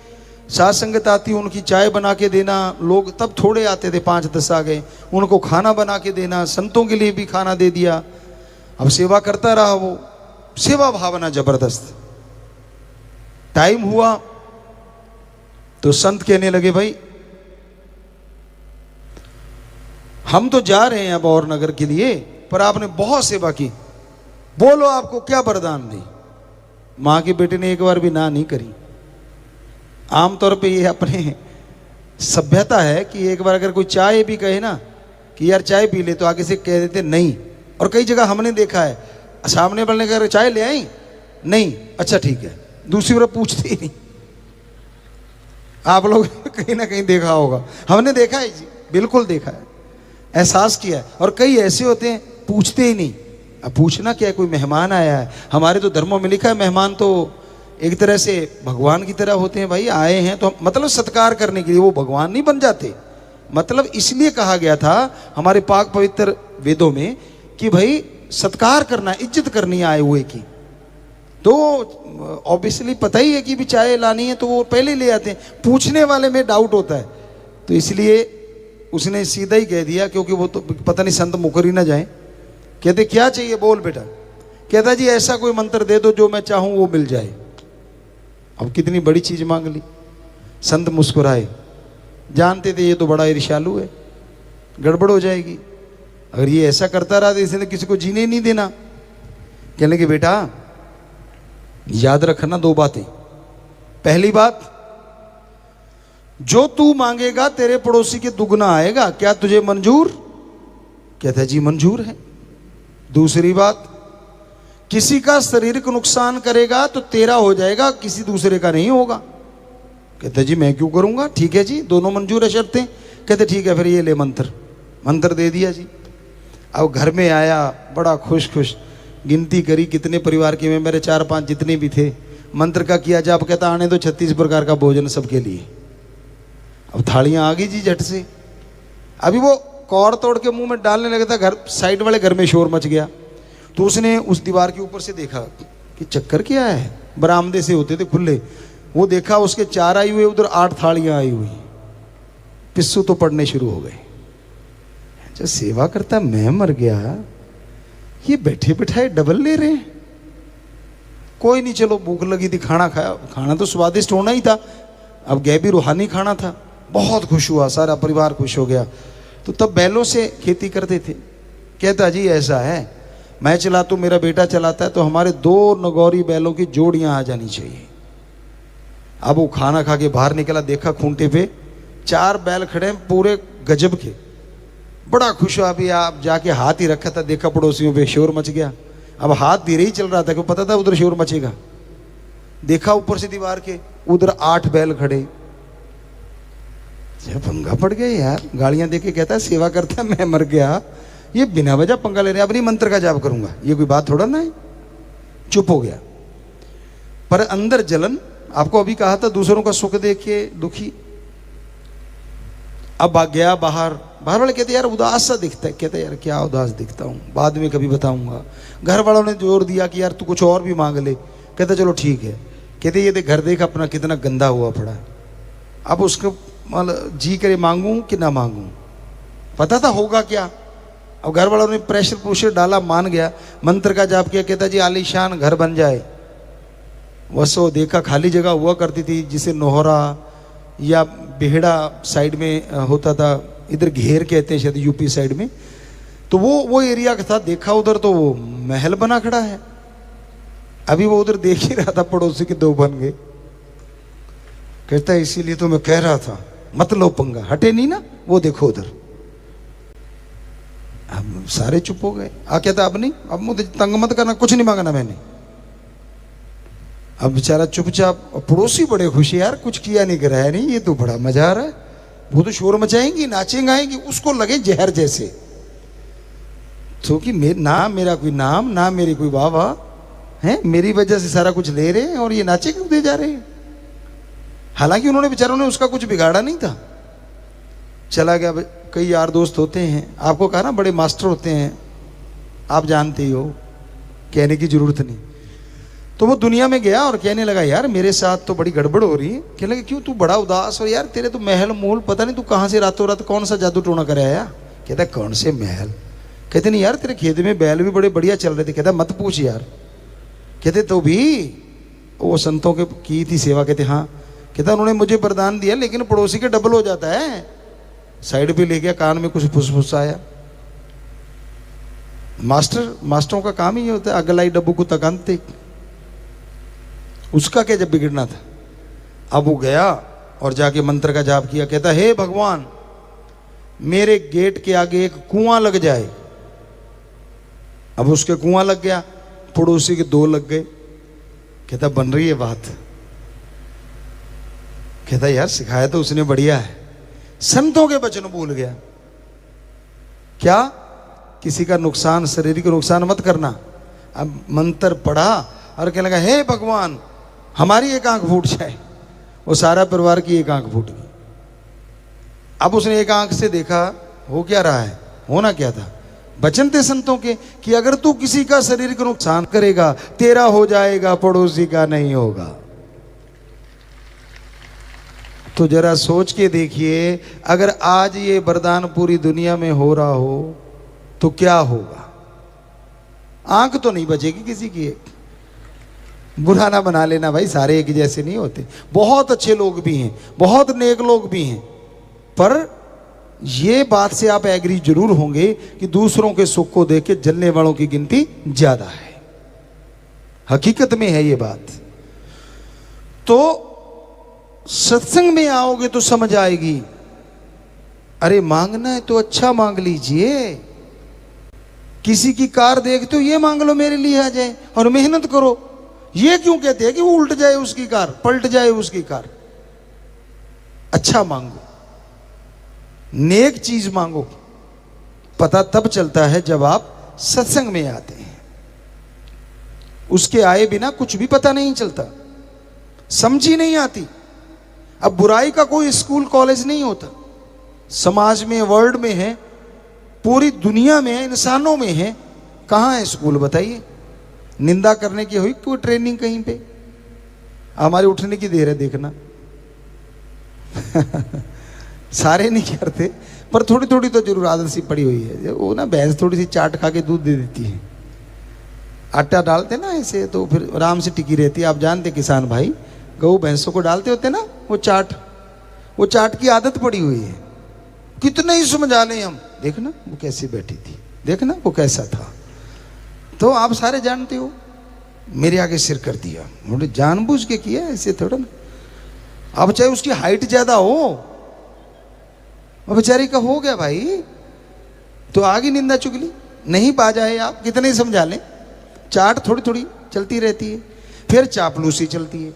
साथ संगत आती, उनकी चाय बना के देना, लोग तब थोड़े आते थे, 5-10 आ गए, उनको खाना बना के देना, संतों के लिए भी खाना दे दिया। अब सेवा करता रहा वो, सेवा भावना जबरदस्त। टाइम हुआ तो संत कहने लगे, भाई हम तो जा रहे हैं अब और नगर के लिए, पर आपने बहुत सेवा की, बोलो आपको क्या वरदान दे। मां के बेटे ने एक बार भी ना नहीं करी। आमतौर पे ये अपने सभ्यता है कि एक बार अगर कोई चाय भी कहे ना कि यार चाय पी ले, तो आगे से कह देते नहीं। और कई जगह हमने देखा है, सामने वाले कह रहे चाय ले आई, नहीं, अच्छा ठीक है, दूसरी बार पूछते ही नहीं। आप लोग कहीं ना कहीं देखा होगा, हमने देखा है जी, बिल्कुल देखा है, एहसास किया है। और कई ऐसे होते हैं पूछते ही नहीं। अब पूछना क्या है, कोई मेहमान आया है, हमारे तो धर्मों में लिखा है मेहमान तो एक तरह से भगवान की तरह होते हैं। भाई आए हैं तो मतलब सत्कार करने के लिए, वो भगवान नहीं बन जाते। मतलब इसलिए कहा गया था हमारे पाक पवित्र वेदों में कि भाई सत्कार करना, इज्जत करनी आए हुए की। तो ऑब्वियसली पता ही है कि भी चाय लानी है तो वो पहले ले आते हैं, पूछने वाले में डाउट होता है। तो इसलिए उसने सीधा ही कह दिया, क्योंकि वो तो पता नहीं संत मुकर ही ना जाए। कहते क्या चाहिए, बोल बेटा। कहता जी ऐसा कोई मंत्र दे दो जो मैं चाहूं वो मिल जाए। अब कितनी बड़ी चीज मांग ली। संत मुस्कुराए, जानते थे ये तो बड़ा ईर्ष्यालु है, गड़बड़ हो जाएगी, अगर ये ऐसा करता रहा तो इसने किसी को जीने नहीं देना। कहने लगे बेटा याद रखना 2 बातें। पहली बात, जो तू मांगेगा तेरे पड़ोसी के दुगना आएगा, क्या तुझे मंजूर? कहता है जी मंजूर है। दूसरी बात, किसी का शारीरिक नुकसान करेगा तो तेरा हो जाएगा, किसी दूसरे का नहीं होगा। कहते जी मैं क्यों करूंगा, ठीक है जी, दोनों मंजूर है शर्तें। कहते ठीक है फिर ये ले मंत्र। मंत्र दे दिया जी। अब घर में आया बड़ा खुश खुश, गिनती करी कितने परिवार के में, मेरे 4-5 जितने भी थे, मंत्र का किया जाप। कहता आने तो 36 प्रकार का भोजन सबके लिए। अब थालियां आ गई जी झट से। अभी वो कौर तोड़ के मुंह में डालने लगा था, घर साइड वाले घर में शोर मच गया। तो उसने उस दीवार के ऊपर से देखा कि चक्कर क्या है, बरामदे से होते थे खुले, वो देखा उसके 4 आई हुए, उधर 8 थालियां आई हुई। पिस्सू तो पड़ने शुरू हो गए। जो सेवा करता मैं मर गया, ये बैठे बिठाए डबल ले रहे हैं। कोई नहीं, चलो भूख लगी थी, खाना खाया, खाना तो स्वादिष्ट होना ही था, अब गैबी रूहानी खाना था। बहुत खुश हुआ, सारा परिवार खुश हो गया। तो तब बैलों से खेती करते थे। कहता जी ऐसा है, मैं चलाता हूं, मेरा बेटा चलाता है, तो हमारे 2 नगौरी बैलों की जोड़ियां आ जानी चाहिए। अब वो खाना खा के बाहर निकला, देखा खूंटे पे 4 बैल खड़े हैं पूरे गजब के। बड़ा खुश हुआ। अभी आप जाके हाथ ही रखा था, देखा पड़ोसियों पे शोर मच गया। अब हाथ धीरे ही चल रहा था, क्योंकि पता था उधर शोर मचेगा। देखा ऊपर से दीवार के, उधर 8 बैल खड़े। पंगा पड़ गया यार, गालियां देके कहता है सेवा करता है मैं मर गया, ये बिना वजह पंगा ले रहे। अपनी मंत्र का जाप करूंगा, ये कोई बात थोड़ा ना है। चुप हो गया, पर अंदर जलन। आपको अभी कहा था दूसरों का सुख देख के दुखी। अब आ गया बाहर, बाहर वाले कहते यार उदास सा दिखता है। कहते यार क्या उदास दिखता हूं, बाद में कभी बताऊंगा। घर वालों ने जोर दिया कि यार तू कुछ और भी मांग ले। कहते चलो ठीक है। कहते ये देख घर देख अपना कितना गंदा हुआ पड़ा। अब उसको मतलब जी करे मांगूं कि ना मांगूं, पता था होगा क्या। अब घर वालों ने प्रेशर प्रूशर डाला, मान गया, मंत्र का जाप किया। कहता जी आलीशान घर बन जाए। वसो देखा खाली जगह हुआ करती थी, जिसे नोहरा या बेहड़ा साइड में होता था, इधर घेर कहते हैं शायद यूपी साइड में। तो वो एरिया का था। देखा उधर तो वो महल बना खड़ा है। अभी वो उधर देख ही रहा था, पड़ोसी के 2 बन गए। कहता है इसीलिए तो मैं कह रहा था मत लो पंगा, हटे नहीं ना, वो देखो उधर। अब सारे चुप हो गए। कहता अब नहीं, अब मुझे तंग मत करना, कुछ नहीं मांगना मैंने। अब बेचारा चुपचाप, पड़ोसी बड़े खुश है, यार कुछ किया नहीं कराया नहीं, ये तो बड़ा मजा आ रहा है, वो तो शोर मचाएंगी, नाचेंगे, आएंगी, उसको लगे जहर जैसे। तो कि ना मेरा कोई नाम, ना मेरी कोई वाह वाह है, मेरी वजह से सारा कुछ ले रहे हैं और ये नाचे क्यों दे जा रहे हैं। हालांकि उन्होंने बेचारों ने उसका कुछ बिगाड़ा नहीं था, चला गया। कई यार दोस्त होते हैं, आपको कहा ना बड़े मास्टर होते हैं, आप जानते ही हो, कहने की जरूरत नहीं। तो वो दुनिया में गया और कहने लगा, यार मेरे साथ तो बड़ी गड़बड़ हो रही है। कहने लगे, क्यों, तू बड़ा उदास, और यार तेरे तो महल मोल, पता नहीं तू कहाँ से रातों रात कौन सा जादू टोना कर आया। कहता कौन से महल। कहते नहीं यार, तेरे खेत में बैल भी बड़े बढ़िया चल रहे थे। कहता मत पूछ यार। कहते तो भी वो संतों के की थी सेवा। कहते हाँ। कहता उन्होंने मुझे वरदान दिया, लेकिन पड़ोसी के डबल हो जाता है। साइड पे ले गया, कान में कुछ फुसफुसाया। मास्टरों का काम ही होता है, अगलाई डब्बू को तकानते। उसका क्या जब बिगड़ना था। अब वो गया और जाके मंत्र का जाप किया। कहता हे भगवान, मेरे गेट के आगे एक कुआं लग जाए। अब उसके कुआं लग गया, पड़ोसी के 2 लग गए। कहता बन रही है बात। कहता यार सिखाया तो उसने बढ़िया है। संतों के वचन भूल गया। क्या, किसी का नुकसान, शरीर का नुकसान मत करना। अब मंत्र पढ़ा और कहने लगा हे भगवान, हमारी एक आंख फूट जाए। वो सारा परिवार की एक आंख फूट गई। अब उसने एक आंख से देखा, हो क्या रहा है, होना क्या था। वचन थे संतों के कि अगर तू किसी का शरीर का नुकसान करेगा, तेरा हो जाएगा, पड़ोसी का नहीं होगा। तो जरा सोच के देखिए, अगर आज ये वरदान पूरी दुनिया में हो रहा हो तो क्या होगा। आंख तो नहीं बचेगी किसी की। एक बुरा ना बना लेना भाई, सारे एक जैसे नहीं होते। बहुत अच्छे लोग भी हैं, बहुत नेक लोग भी हैं, पर ये बात से आप एग्री जरूर होंगे कि दूसरों के सुख को देख के जलने वालों की गिनती ज्यादा है। हकीकत में है ये बात। तो सत्संग में आओगे तो समझ आएगी। अरे मांगना है तो अच्छा मांग लीजिए। किसी की कार देखते हो, ये मांग लो मेरे लिए आ जाए, और मेहनत करो। ये क्यों कहते हैं कि वो उल्ट जाए उसकी कार, पलट जाए उसकी कार। अच्छा मांगो, नेक चीज मांगो। पता तब चलता है जब आप सत्संग में आते हैं। उसके आए बिना कुछ भी पता नहीं चलता, समझ ही नहीं आती। अब बुराई का कोई स्कूल कॉलेज नहीं होता। समाज में, वर्ल्ड में है, पूरी दुनिया में, इंसानों में है। कहाँ है स्कूल बताइए। निंदा करने की हुई कोई ट्रेनिंग कहीं पे। हमारे उठने की देर है देखना। सारे नहीं करते, पर थोड़ी थोड़ी तो जरूर आदत सी पड़ी हुई है। वो ना भैंस थोड़ी सी चाट खा के दूध दे देती है। आटा डालते ना ऐसे, तो फिर आराम से टिकी रहती है। आप जानते किसान भाई, गऊ भैंसों को डालते होते ना वो चाट की आदत पड़ी हुई है। कितना ही समझा लें हम, देखना वो कैसी बैठी थी, देखना वो कैसा था। तो आप सारे जानते हो, मेरे आगे सिर कर दिया, उन्होंने जानबूझ के किया, ऐसे थोड़ा ना। अब चाहे उसकी हाइट ज्यादा हो, और बेचारी का हो गया भाई, तो आगे निंदा चुगली नहीं बाजा है। आप कितने समझा लें, चाट थोड़ी थोड़ी चलती रहती है, फिर चापलूसी चलती है।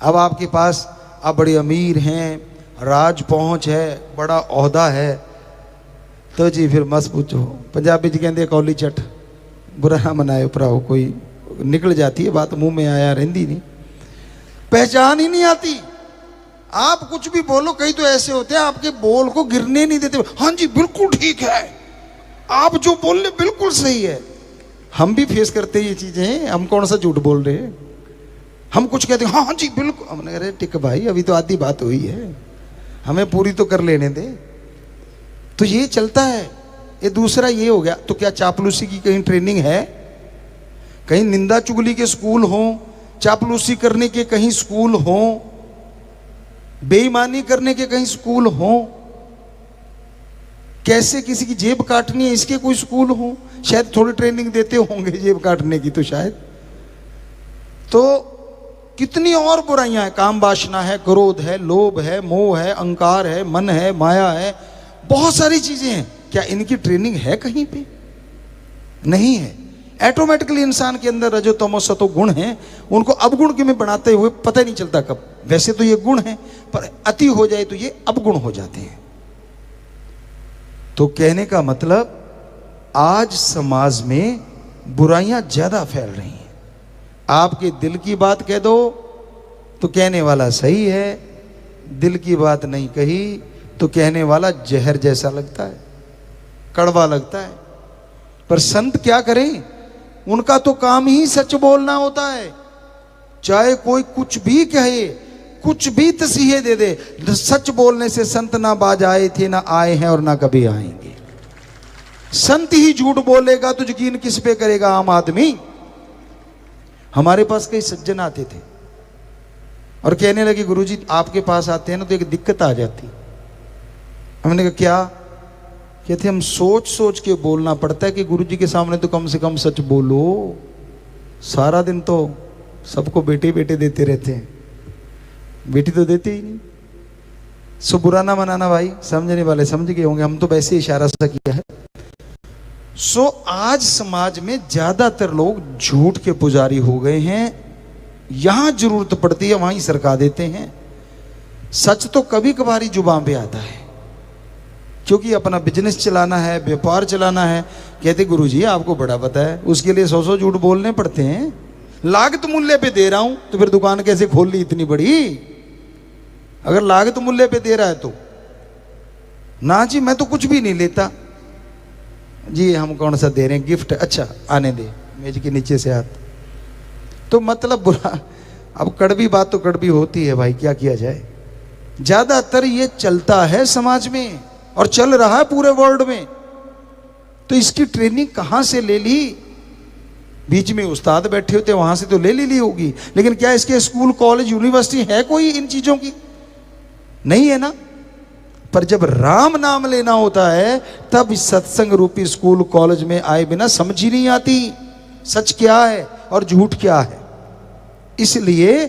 अब आपके पास, आप बड़े अमीर हैं, राज पहुंच है, बड़ा ओहदा है, तो जी फिर मत पूछो। पंजाबी जी कहते कौली चट, बुरा ना मनाए उपराओ। कोई निकल जाती है बात, मुंह में आया रहती नहीं, पहचान ही नहीं आती। आप कुछ भी बोलो, कई तो ऐसे होते हैं आपके बोल को गिरने नहीं देते। हाँ जी बिल्कुल ठीक है, आप जो बोल रहे बिल्कुल सही है। हम भी फेस करते हैं ये चीजें, हम कौन सा झूठ बोल रहे हैं। हम कुछ कहते हैं हाँ जी बिल्कुल, हमने अरे टिक भाई, अभी तो आधी बात हुई है, हमें पूरी तो कर लेने दे। तो ये चलता है। ये दूसरा ये हो गया। तो क्या चापलूसी की कहीं ट्रेनिंग है? कहीं निंदा चुगली के स्कूल हो, चापलूसी करने के कहीं स्कूल हो, बेईमानी करने के कहीं स्कूल हो, कैसे किसी की जेब काटनी है इसके कोई स्कूल हो? शायद थोड़ी ट्रेनिंग देते होंगे जेब काटने की तो शायद। तो कितनी और बुराइयां हैं, काम वासना है, क्रोध है, लोभ है, मोह है, अहंकार है, मन है, माया है, बहुत सारी चीजें हैं। क्या इनकी ट्रेनिंग है कहीं पे? नहीं है। ऑटोमेटिकली इंसान के अंदर रजो तमो सतो गुण हैं, उनको अवगुण के में बनाते हुए पता नहीं चलता कब। वैसे तो ये गुण है, पर अति हो जाए तो ये अवगुण हो जाते हैं। तो कहने का मतलब आज समाज में बुराइयां ज्यादा फैल रही हैं। आपके दिल की बात कह दो तो कहने वाला सही है, दिल की बात नहीं कही तो कहने वाला जहर जैसा लगता है, कड़वा लगता है। पर संत क्या करें, उनका तो काम ही सच बोलना होता है। चाहे कोई कुछ भी कहे, कुछ भी तसीहे दे दे, सच बोलने से संत ना बाज आए थे, ना आए हैं और ना कभी आएंगे। संत ही झूठ बोलेगा तो यकीन किस पे करेगा आम आदमी। हमारे पास कई सज्जन आते थे और कहने लगे गुरुजी आपके पास आते हैं ना तो एक दिक्कत आ जाती। हमने कहा क्या? कहते हम सोच सोच के बोलना पड़ता है कि गुरुजी के सामने तो कम से कम सच बोलो, सारा दिन तो सबको बेटे बेटे देते रहते हैं, बेटी तो देते ही नहीं। सो बुरा ना मनाना भाई, समझने वाले समझ गए होंगे, हम तो वैसे इशारा सा किया है। सो आज समाज में ज्यादातर लोग झूठ के पुजारी हो गए हैं। यहां जरूरत पड़ती है वहीं सरका देते हैं। सच तो कभी कभार ही जुबान पे आता है, क्योंकि अपना बिजनेस चलाना है, व्यापार चलाना है। कहते गुरुजी आपको बड़ा पता है, उसके लिए 100 झूठ बोलने पड़ते हैं। लागत मूल्य पे दे रहा हूं तो फिर दुकान कैसे खोल ली इतनी बड़ी? अगर लागत मूल्य पे दे रहा है तो ना जी मैं तो कुछ भी नहीं लेता जी, हम कौन सा दे रहे हैं गिफ्ट, अच्छा आने दे मेज के नीचे से हाथ। तो मतलब बुरा, अब कड़वी बात तो कड़वी होती है भाई, क्या किया जाए। ज्यादातर ये चलता है समाज में और चल रहा है पूरे वर्ल्ड में। तो इसकी ट्रेनिंग कहां से ले ली? बीच में उस्ताद बैठे होते वहां से तो ले ली होगी, लेकिन क्या इसके स्कूल कॉलेज यूनिवर्सिटी है कोई इन चीजों की? नहीं है ना। पर जब राम नाम लेना होता है तब इस सत्संग रूपी स्कूल कॉलेज में आए बिना समझ ही नहीं आती सच क्या है और झूठ क्या है। इसलिए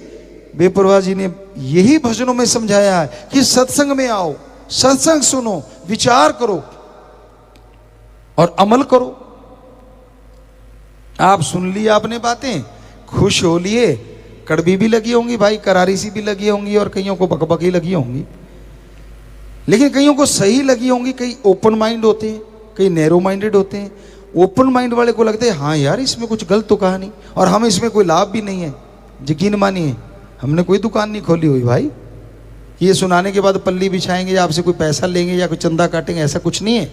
बेपरवाह जी ने यही भजनों में समझाया है कि सत्संग में आओ, सत्संग सुनो, विचार करो और अमल करो। आप सुन ली आपने बातें, खुश हो लिए, कड़वी भी लगी होंगी भाई, करारी सी भी लगी होंगी और कईयों को बकबकी लगी होंगी, लेकिन कईयों को सही लगी होंगी। कई ओपन माइंड होते हैं, कई नैरो माइंडेड होते हैं। ओपन माइंड वाले को लगता है हाँ यार इसमें कुछ गलत तो कहा नहीं और हमें इसमें कोई लाभ भी नहीं है। यकीन मानिए हमने कोई दुकान नहीं खोली हुई भाई, ये सुनाने के बाद पल्ली बिछाएंगे या आपसे कोई पैसा लेंगे या कोई चंदा काटेंगे, ऐसा कुछ नहीं है।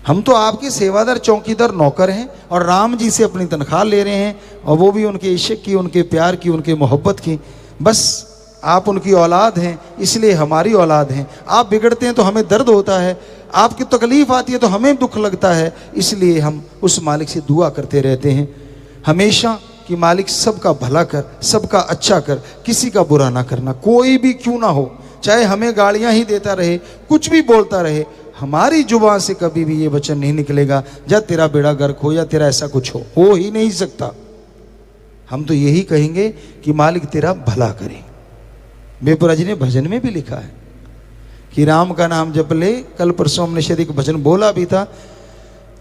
हम तो आपके सेवादार, चौकीदार, नौकर हैं और राम जी से अपनी तनख्वाह ले रहे हैं, और वो भी उनके इश्क की, उनके प्यार की, उनके मोहब्बत की। बस आप उनकी औलाद हैं इसलिए हमारी औलाद हैं। आप बिगड़ते हैं तो हमें दर्द होता है, आपकी तकलीफ आती है तो हमें दुख लगता है, इसलिए हम उस मालिक से दुआ करते रहते हैं हमेशा कि मालिक सबका भला कर, सबका अच्छा कर, किसी का बुरा ना करना, कोई भी क्यों ना हो, चाहे हमें गालियां ही देता रहे, कुछ भी बोलता रहे, हमारी जुबान से कभी भी ये वचन नहीं निकलेगा या तेरा बेड़ा गर्क हो या तेरा ऐसा कुछ हो ही नहीं सकता। हम तो यही कहेंगे कि मालिक तेरा भला करे। बेपुरा जी ने भजन में भी लिखा है कि राम का नाम जप ले। कल परसों हमने शायद एक भजन बोला भी था,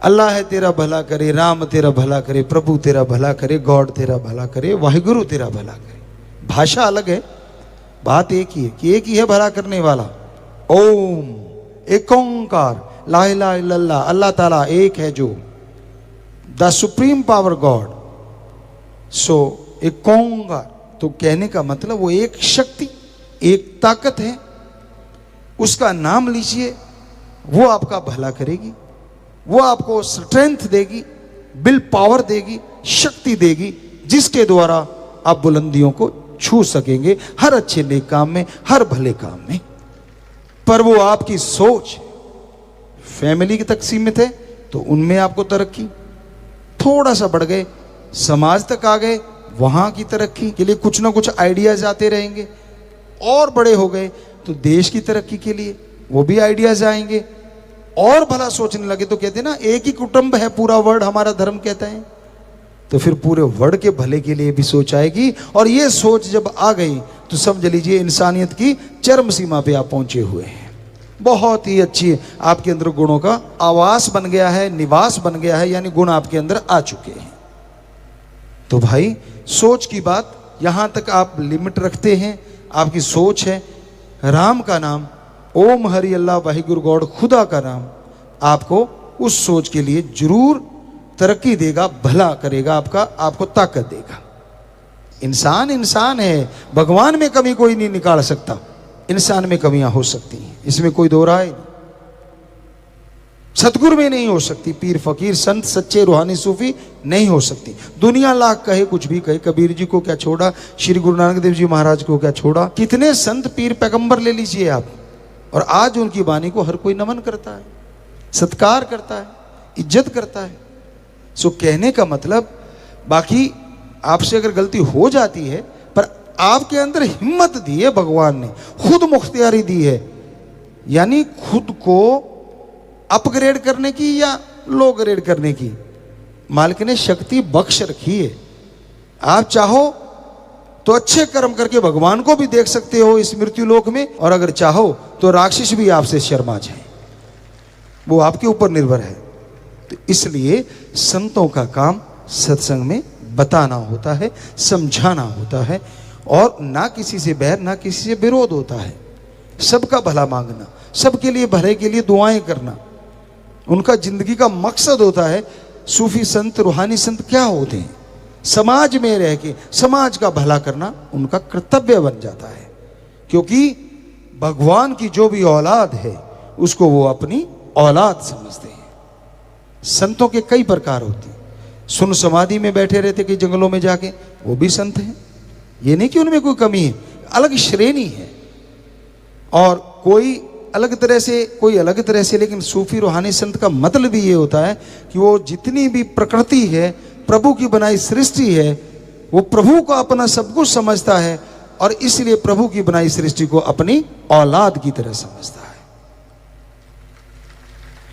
अल्लाह है तेरा भला करे, राम तेरा भला करे, प्रभु तेरा भला करे, गॉड तेरा भला करे, वाहिगुरु तेरा भला करे। भाषा अलग है, बात एक ही है कि एक ही है भला करने वाला। ओम, एक ओंकार, ला इलाहा इल्लल्लाह, अल्लाह ताला एक है जो द सुप्रीम पावर गॉड। सो एक ओंकार, तो कहने का मतलब वो एक शक्ति, एक ताकत है, उसका नाम लीजिए, वो आपका भला करेगी, वो आपको स्ट्रेंथ देगी, विल पावर देगी, शक्ति देगी, जिसके द्वारा आप बुलंदियों को छू सकेंगे हर अच्छे नेक काम में, हर भले काम में। पर वो आपकी सोच फैमिली तक सीमित है तो उनमें आपको तरक्की, थोड़ा सा बढ़ गए समाज तक आ गए, वहां की तरक्की के लिए कुछ ना कुछ आइडियाज आते रहेंगे, और बड़े हो गए तो देश की तरक्की के लिए वो भी आइडियाज आएंगे, और भला सोचने लगे तो कहते हैं ना एक ही कुटुंब है पूरा वर्ल्ड, हमारा धर्म कहता है, तो फिर पूरे वर्ल्ड के भले के लिए भी सोच आएगी। और ये सोच जब आ गई तो समझ लीजिए इंसानियत की चरम सीमा पे आप पहुंचे हुए हैं। बहुत ही अच्छी आपके अंदर गुणों का आवास बन गया है, निवास बन गया है, यानी गुण आपके अंदर आ चुके हैं। तो भाई सोच की बात, यहां तक आप लिमिट रखते हैं, आपकी सोच है। राम का नाम, ओम हरि अल्लाह वाहिगुरु गॉड, खुदा का नाम आपको उस सोच के लिए जरूर तरक्की देगा, भला करेगा आपका, आपको ताकत देगा। इंसान इंसान है, भगवान में कमी कोई नहीं निकाल सकता, इंसान में कमियां हो सकती हैं, इसमें कोई दो राय नहीं। सतगुरु में नहीं हो सकती, पीर फकीर संत सच्चे रूहानी सूफी नहीं हो सकती। दुनिया लाख कहे, कुछ भी कहे, कबीर जी को क्या छोड़ा, श्री गुरु नानक देव जी महाराज को क्या छोड़ा, कितने संत पीर पैगंबर ले लीजिए आप, और आज उनकी वाणी को हर कोई नमन करता है, सत्कार करता है, इज्जत करता है। सो कहने का मतलब, बाकी आपसे अगर गलती हो जाती है, पर आपके अंदर हिम्मत दी है भगवान ने, खुद मुख्तियारी दी है, यानी खुद को अपग्रेड करने की या लो ग्रेड करने की मालिक ने शक्ति बख्श रखी है। आप चाहो तो अच्छे कर्म करके भगवान को भी देख सकते हो इस मृत्यु लोक में, और अगर चाहो तो राक्षस भी आपसे शर्मा जाए, वो आपके ऊपर निर्भर है। तो इसलिए संतों का काम सत्संग में बताना होता है, समझाना होता है, और ना किसी से बैर ना किसी से विरोध होता है, सबका भला मांगना, सबके लिए भले के लिए दुआएं करना उनका जिंदगी का मकसद होता है। सूफी संत रूहानी संत क्या होते हैं, समाज में रह के समाज का भला करना उनका कर्तव्य बन जाता है, क्योंकि भगवान की जो भी औलाद है उसको वो अपनी औलाद समझते हैं। संतों के कई प्रकार होते हैं, सुन समाधि में बैठे रहते कई जंगलों में जाके, वो भी संत हैं, ये नहीं कि उनमें कोई कमी है, अलग श्रेणी है, और कोई अलग तरह से, कोई अलग तरह से। लेकिन सूफी रूहानी संत का मतलब भी ये होता है कि वो जितनी भी प्रकृति है, प्रभु की बनाई सृष्टि है, वो प्रभु को अपना सब कुछ समझता है, और इसलिए प्रभु की बनाई सृष्टि को अपनी औलाद की तरह समझता है,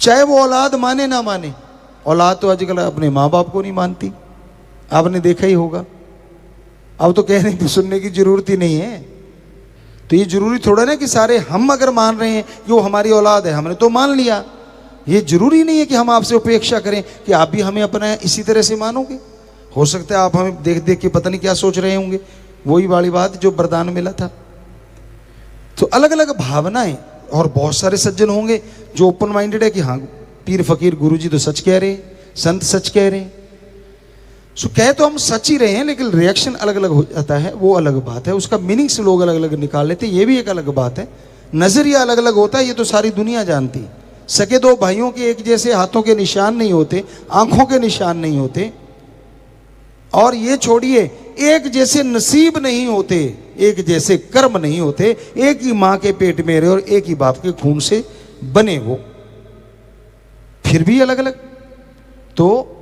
चाहे वो औलाद माने ना माने। औलाद तो आजकल अपने माँ बाप को नहीं मानती, आपने देखा ही होगा। अब तो कहने की सुनने की जरूरत ही नहीं है, तो ये जरूरी थोड़ा ना कि सारे हम अगर मान रहे हैं कि वो हमारी औलाद है, हमने तो मान लिया, ये जरूरी नहीं है कि हम आपसे अपेक्षा करें कि आप भी हमें अपना इसी तरह से मानोगे। हो सकता है आप हमें देख देख के पता नहीं क्या सोच रहे होंगे, वही वाली बात जो वरदान मिला था। तो अलग अलग भावनाएं, और बहुत सारे सज्जन होंगे जो ओपन माइंडेड है कि हाँ पीर फकीर गुरुजी तो सच कह रहे हैं, संत सच कह रहे हैं। सो कह तो हम सच ही रहे हैं, लेकिन रिएक्शन अलग अलग हो जाता है, वो अलग बात है, उसका मीनिंग से लोग अलग अलग निकाल लेते हैं, ये भी एक अलग बात है। नजरिया अलग अलग होता है, ये तो सारी दुनिया जानती है। सके दो भाइयों के एक जैसे हाथों के निशान नहीं होते, आंखों के निशान नहीं होते, और ये छोड़िए एक जैसे नसीब नहीं होते, एक जैसे कर्म नहीं होते, एक ही मां के पेट में रहे और एक ही बाप के खून से बने, वो फिर भी अलग अलग। तो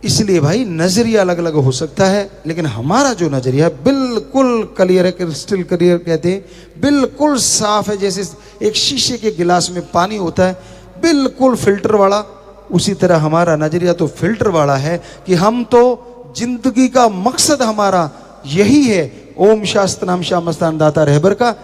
इसलिए भाई नजरिया अलग अलग हो सकता है, लेकिन हमारा जो नजरिया है बिल्कुल क्लियर है, क्रिस्टल क्लियर कहते हैं, बिल्कुल साफ है। जैसे एक शीशे के गिलास में पानी होता है बिल्कुल फिल्टर वाला, उसी तरह हमारा नजरिया तो फिल्टर वाला है कि हम तो जिंदगी का मकसद हमारा यही है। ओम शास्त्र नाम श्याम मस्तान दाता रहबर का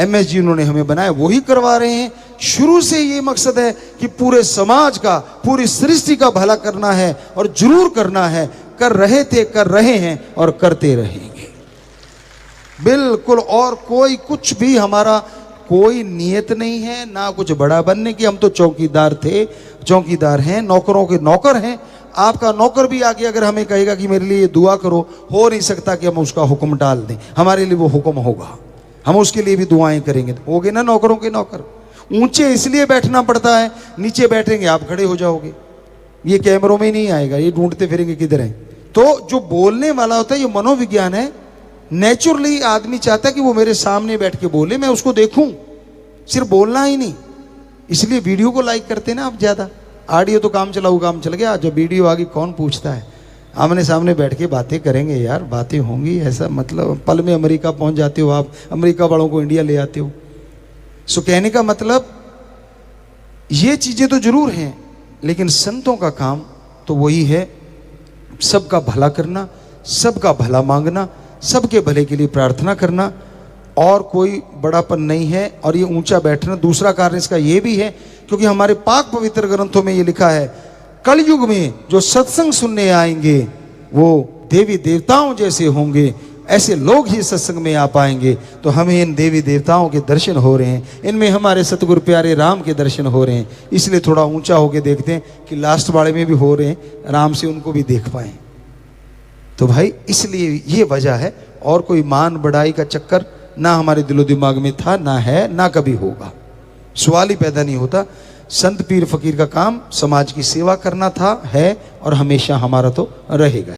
MS जी उन्होंने हमें बनाया, वही करवा रहे हैं। शुरू से ये मकसद है कि पूरे समाज का, पूरी सृष्टि का भला करना है, और जरूर करना है, कर रहे थे, कर रहे हैं, और करते रहेंगे बिल्कुल। और कोई कुछ भी हमारा कोई नियत नहीं है, ना कुछ बड़ा बनने की। हम तो चौकीदार थे, चौकीदार हैं, नौकरों के नौकर हैं। आपका नौकर भी आगे अगर हमें कहेगा कि मेरे लिए ये दुआ करो, हो नहीं सकता कि हम उसका हुक्म डाल दें, हमारे लिए वो हुक्म होगा, हम उसके लिए भी दुआएं करेंगे। हो गए ना नौकरों के नौकर। ऊंचे इसलिए बैठना पड़ता है, नीचे बैठेंगे आप खड़े हो जाओगे, ये कैमरों में नहीं आएगा, ये ढूंढते फिरेंगे किधर है। तो जो बोलने वाला होता है ये मनोविज्ञान है। नेचुरली आदमी चाहता है कि वो मेरे सामने बैठ के बोले, मैं उसको देखूं, सिर्फ बोलना ही नहीं। इसलिए वीडियो को लाइक करते हैं ना आप ज्यादा, ऑडियो तो काम चलाऊ काम चल गया, जब वीडियो आ गई कौन पूछता है। आमने सामने बैठ के बातें करेंगे यार, बातें होंगी, ऐसा मतलब पल में अमेरिका पहुंच जाते हो आप, अमेरिका वालों को इंडिया ले आते हो। सो कहने का मतलब ये चीजें तो जरूर हैं, लेकिन संतों का काम तो वही है, सबका भला करना, सबका भला मांगना, सबके भले के लिए प्रार्थना करना, और कोई बड़ापन नहीं है। और ये ऊंचा बैठना, दूसरा कारण इसका ये भी है क्योंकि हमारे पाक पवित्र ग्रंथों में ये लिखा है, कलयुग में जो सत्संग सुनने आएंगे वो देवी देवताओं जैसे होंगे, ऐसे लोग ही सत्संग में आ पाएंगे। तो हमें इन देवी देवताओं के दर्शन हो रहे हैं, इनमें हमारे सतगुरु प्यारे राम के दर्शन हो रहे हैं। इसलिए थोड़ा ऊंचा होके देखते हैं कि लास्ट वाले में भी हो रहे हैं, आराम से उनको भी देख पाए। तो भाई इसलिए ये वजह है, और कोई मान बढ़ाई का चक्कर ना हमारे दिलो दिमाग में था, ना है, ना कभी होगा। सवाल ही पैदा नहीं होता। संत पीर फकीर का काम समाज की सेवा करना था, है और हमेशा हमारा तो रहेगा।